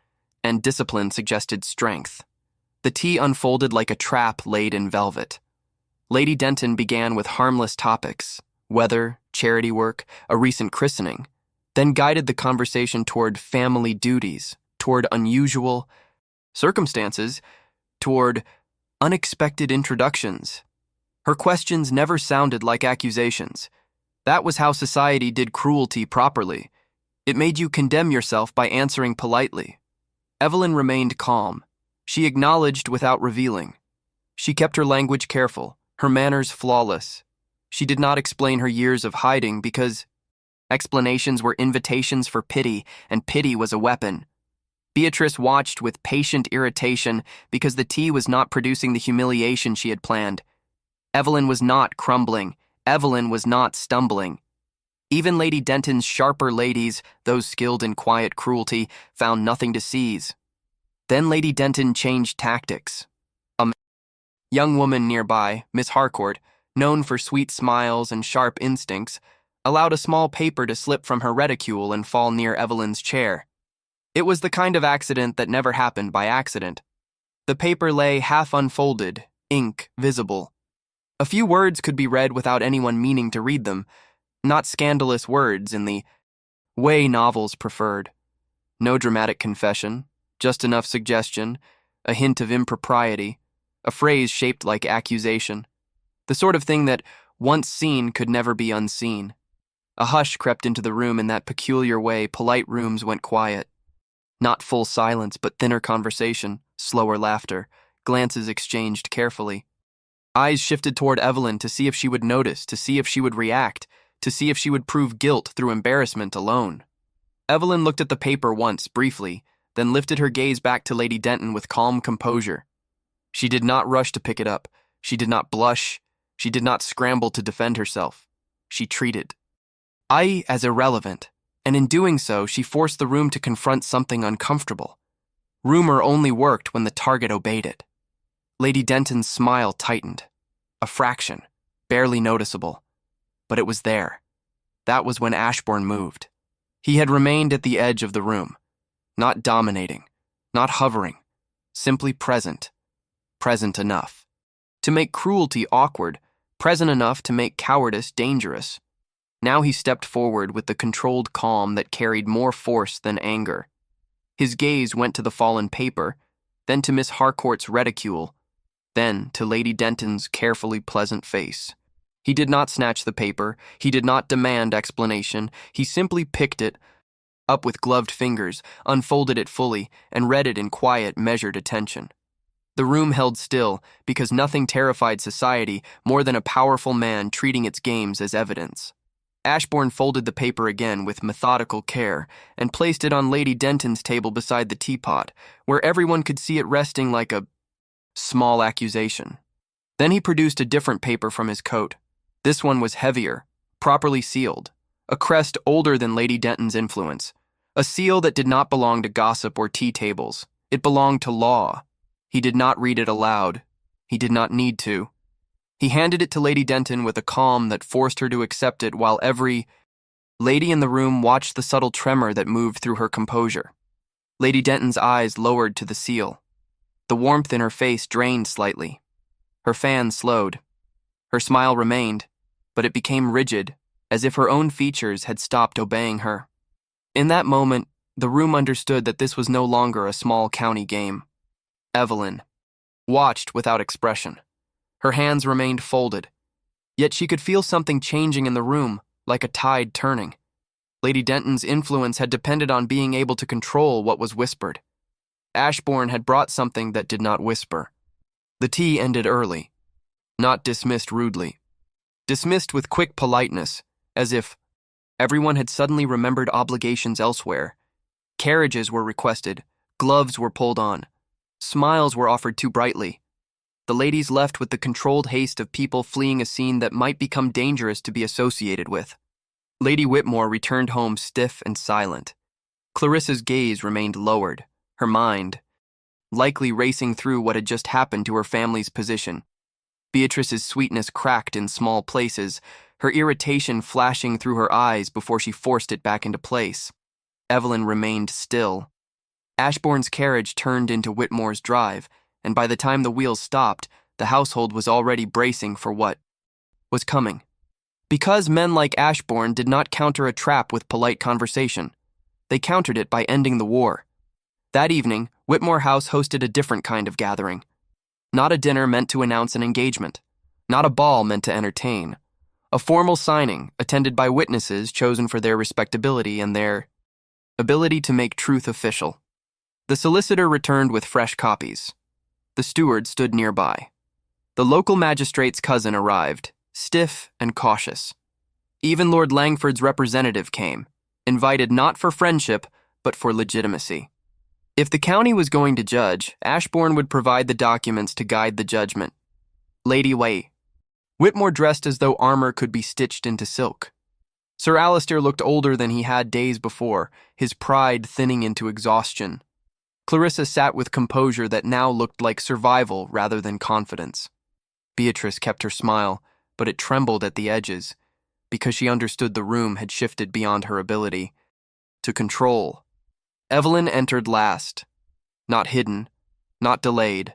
and discipline suggested strength. The tea unfolded like a trap laid in velvet. Lady Denton began with harmless topics, weather, charity work, a recent christening, then guided the conversation toward family duties, toward unusual circumstances, toward unexpected introductions. Her questions never sounded like accusations. That was how society did cruelty properly. It made you condemn yourself by answering politely. Evelyn remained calm. She acknowledged without revealing. She kept her language careful, her manners flawless. She did not explain her years of hiding because explanations were invitations for pity, and pity was a weapon. Beatrice watched with patient irritation because the tea was not producing the humiliation she had planned. Evelyn was not crumbling. Evelyn was not stumbling. Even Lady Denton's sharper ladies, those skilled in quiet cruelty, found nothing to seize. Then Lady Denton changed tactics. A young woman nearby, Miss Harcourt, known for sweet smiles and sharp instincts, allowed a small paper to slip from her reticule and fall near Evelyn's chair. It was the kind of accident that never happened by accident. The paper lay half unfolded, ink visible. A few words could be read without anyone meaning to read them, not scandalous words in the way novels preferred. No dramatic confession, just enough suggestion, a hint of impropriety, a phrase shaped like accusation. The sort of thing that, once seen, could never be unseen. A hush crept into the room in that peculiar way polite rooms went quiet. Not full silence, but thinner conversation, slower laughter, glances exchanged carefully. Eyes shifted toward Evelyn to see if she would notice, to see if she would react, to see if she would prove guilt through embarrassment alone. Evelyn looked at the paper once, briefly, then lifted her gaze back to Lady Denton with calm composure. She did not rush to pick it up. She did not blush. She did not scramble to defend herself. She treated as irrelevant, and in doing so, she forced the room to confront something uncomfortable. Rumor only worked when the target obeyed it. Lady Denton's smile tightened. A fraction, barely noticeable. But it was there. That was when Ashbourne moved. He had remained at the edge of the room, not dominating, not hovering, simply present. Present enough to make cruelty awkward, present enough to make cowardice dangerous. Now he stepped forward with the controlled calm that carried more force than anger. His gaze went to the fallen paper, then to Miss Harcourt's reticule, then to Lady Denton's carefully pleasant face. He did not snatch the paper, he did not demand explanation, he simply picked it up with gloved fingers, unfolded it fully, and read it in quiet, measured attention. The room held still because nothing terrified society more than a powerful man treating its games as evidence. Ashbourne folded the paper again with methodical care and placed it on Lady Denton's table beside the teapot, where everyone could see it resting like a small accusation. Then he produced a different paper from his coat. This one was heavier, properly sealed, a crest older than Lady Denton's influence, a seal that did not belong to gossip or tea tables. It belonged to law. He did not read it aloud. He did not need to. He handed it to Lady Denton with a calm that forced her to accept it while every lady in the room watched the subtle tremor that moved through her composure. Lady Denton's eyes lowered to the seal. The warmth in her face drained slightly. Her fan slowed. Her smile remained, but it became rigid, as if her own features had stopped obeying her. In that moment, The room understood that this was no longer a small county game. Evelyn watched without expression. Her hands remained folded, yet she could feel something changing in the room, like a tide turning. Lady Denton's influence had depended on being able to control what was whispered. Ashbourne had brought something that did not whisper. The tea ended early, not dismissed rudely. Dismissed with quick politeness, as if everyone had suddenly remembered obligations elsewhere. Carriages were requested, gloves were pulled on, smiles were offered too brightly. The ladies left with the controlled haste of people fleeing a scene that might become dangerous to be associated with. Lady Whitmore returned home stiff and silent. Clarissa's gaze remained lowered, her mind likely racing through what had just happened to her family's position. Beatrice's sweetness cracked in small places, her irritation flashing through her eyes before she forced it back into place. Evelyn remained still. Ashbourne's carriage turned into Whitmore's drive, and by the time the wheels stopped, the household was already bracing for what was coming. Because men like Ashbourne did not counter a trap with polite conversation, they countered it by ending the war. That evening, Whitmore House hosted a different kind of gathering. Not a dinner meant to announce an engagement, not a ball meant to entertain. A formal signing attended by witnesses chosen for their respectability and their ability to make truth official. The solicitor returned with fresh copies. The steward stood nearby. The local magistrate's cousin arrived, stiff and cautious. Even Lord Langford's representative came, invited not for friendship, but for legitimacy. If the county was going to judge, Ashbourne would provide the documents to guide the judgment. Lady Way. Whitmore dressed as though armor could be stitched into silk. Sir Alistair looked older than he had days before, his pride thinning into exhaustion. Clarissa sat with composure that now looked like survival rather than confidence. Beatrice kept her smile, but it trembled at the edges, because she understood the room had shifted beyond her ability to control. Evelyn entered last, not hidden, not delayed,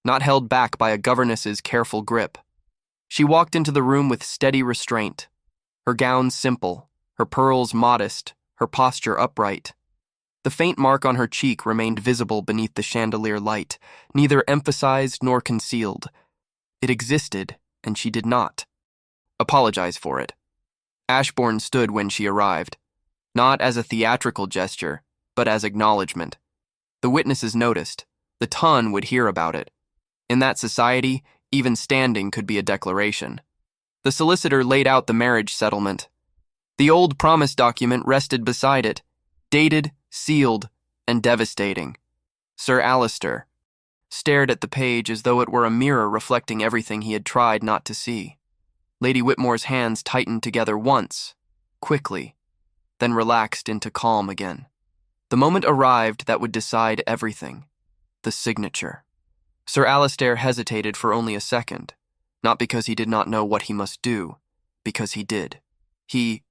not held back by a governess's careful grip. She walked into the room with steady restraint, her gown simple, her pearls modest, her posture upright. The faint mark on her cheek remained visible beneath the chandelier light, neither emphasized nor concealed. It existed, and she did not apologize for it. Ashbourne stood when she arrived, not as a theatrical gesture, but as acknowledgement. The witnesses noticed. The ton would hear about it. In that society, even standing could be a declaration. The solicitor laid out the marriage settlement. The old promise document rested beside it, dated, sealed, and devastating. Sir Alistair stared at the page as though it were a mirror reflecting everything he had tried not to see. Lady Whitmore's hands tightened together once, quickly, then relaxed into calm again. The moment arrived that would decide everything. The signature. Sir Alistair hesitated for only a second, not because he did not know what he must do, because he did. He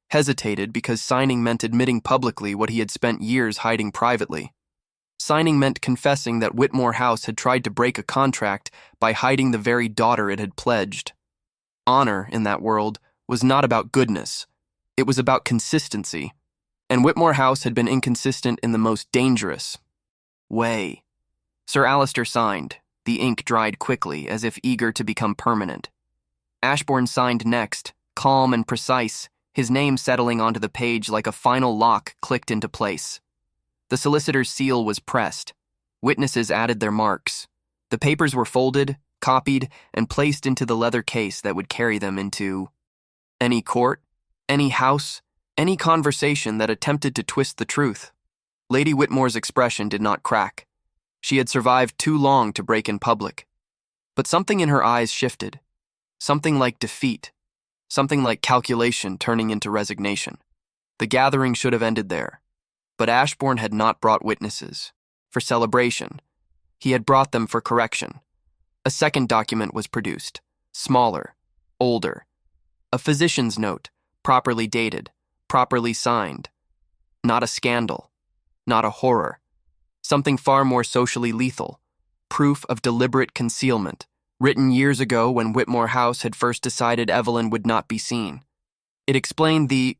hesitated because signing meant admitting publicly what he had spent years hiding privately. Signing meant confessing that Whitmore House had tried to break a contract by hiding the very daughter it had pledged. Honor, in that world, was not about goodness. It was about consistency. And Whitmore House had been inconsistent in the most dangerous way. Sir Alistair signed. The ink dried quickly, as if eager to become permanent. Ashbourne signed next, calm and precise, his name settling onto the page like a final lock clicked into place. The solicitor's seal was pressed. Witnesses added their marks. The papers were folded, copied, and placed into the leather case that would carry them into any court, any house, any conversation that attempted to twist the truth. Lady Whitmore's expression did not crack. She had survived too long to break in public. But something in her eyes shifted. Something like defeat. Something like calculation turning into resignation. The gathering should have ended there. But Ashbourne had not brought witnesses for celebration. He had brought them for correction. A second document was produced, smaller, older. A physician's note, properly dated, properly signed. Not a scandal, not a horror. Something far more socially lethal. Proof of deliberate concealment, written years ago when Whitmore House had first decided Evelyn would not be seen. It explained the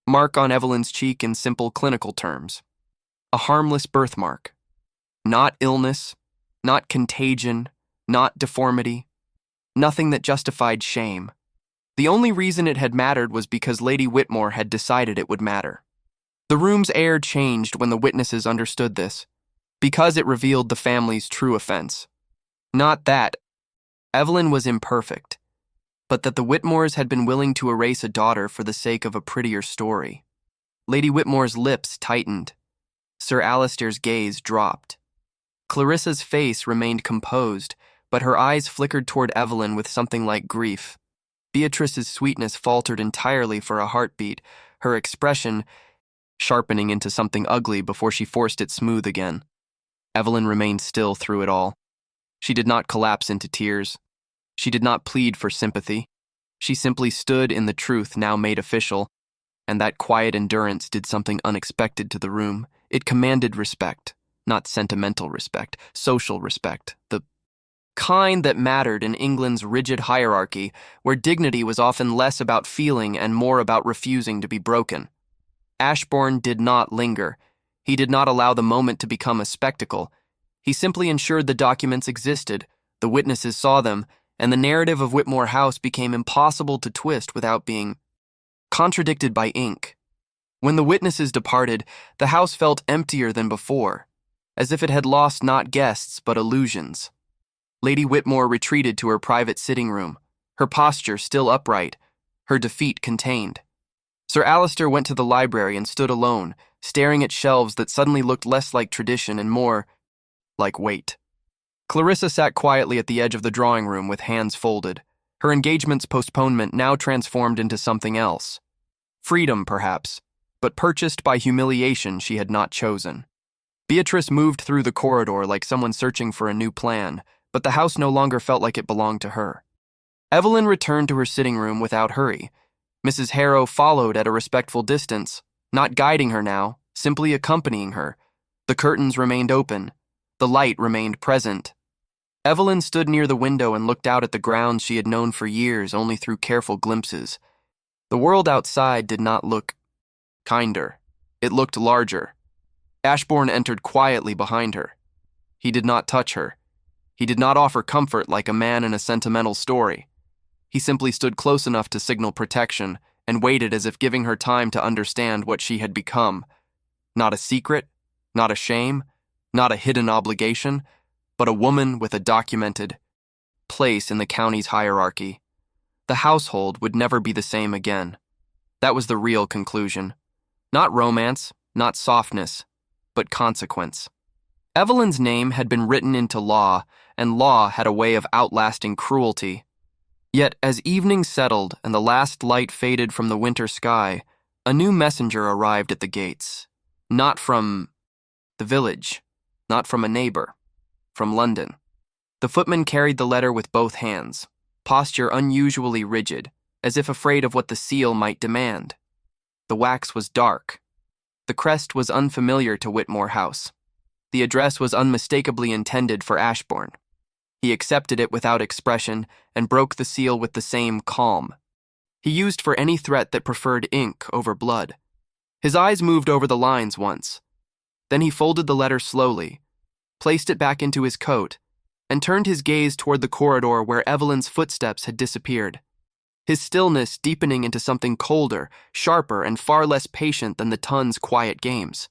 Mark on Evelyn's cheek in simple clinical terms. A harmless birthmark. Not illness, not contagion, not deformity. Nothing that justified shame. The only reason it had mattered was because Lady Whitmore had decided it would matter. The room's air changed when the witnesses understood this, because it revealed the family's true offense. Not that Evelyn was imperfect, but that the Whitmores had been willing to erase a daughter for the sake of a prettier story. Lady Whitmore's lips tightened. Sir Alistair's gaze dropped. Clarissa's face remained composed, but her eyes flickered toward Evelyn with something like grief. Beatrice's sweetness faltered entirely for a heartbeat, her expression sharpening into something ugly before she forced it smooth again. Evelyn remained still through it all. She did not collapse into tears. She did not plead for sympathy. She simply stood in the truth now made official, and that quiet endurance did something unexpected to the room. It commanded respect, not sentimental respect, social respect, the kind that mattered in England's rigid hierarchy, where dignity was often less about feeling and more about refusing to be broken. Ashbourne did not linger. He did not allow the moment to become a spectacle. He simply ensured the documents existed, the witnesses saw them, and the narrative of Whitmore House became impossible to twist without being contradicted by ink. When the witnesses departed, the house felt emptier than before, as if it had lost not guests but illusions. Lady Whitmore retreated to her private sitting room, her posture still upright, her defeat contained. Sir Alistair went to the library and stood alone, staring at shelves that suddenly looked less like tradition and more like weight. Clarissa sat quietly at the edge of the drawing room with hands folded, her engagement's postponement now transformed into something else. Freedom, perhaps, but purchased by humiliation she had not chosen. Beatrice moved through the corridor like someone searching for a new plan, but the house no longer felt like it belonged to her. Evelyn returned to her sitting room without hurry. Mrs. Harrow followed at a respectful distance, not guiding her now, simply accompanying her. The curtains remained open. The light remained present. Evelyn stood near the window and looked out at the grounds she had known for years only through careful glimpses. The world outside did not look kinder. It looked larger. Ashbourne entered quietly behind her. He did not touch her. He did not offer comfort like a man in a sentimental story. He simply stood close enough to signal protection and waited as if giving her time to understand what she had become. Not a secret, not a shame, not a hidden obligation, but a woman with a documented place in the county's hierarchy. The household would never be the same again. That was the real conclusion. Not romance, not softness, but consequence. Evelyn's name had been written into law, and law had a way of outlasting cruelty. Yet, as evening settled and the last light faded from the winter sky, a new messenger arrived at the gates. Not from the village, not from a neighbor, from London. The footman carried the letter with both hands, posture unusually rigid, as if afraid of what the seal might demand. The wax was dark. The crest was unfamiliar to Whitmore House. The address was unmistakably intended for Ashbourne. He accepted it without expression and broke the seal with the same calm. He used for any threat that preferred ink over blood. His eyes moved over the lines once. Then he folded the letter slowly, placed it back into his coat, and turned his gaze toward the corridor where Evelyn's footsteps had disappeared. His stillness deepening into something colder, sharper, and far less patient than the Tun's quiet games.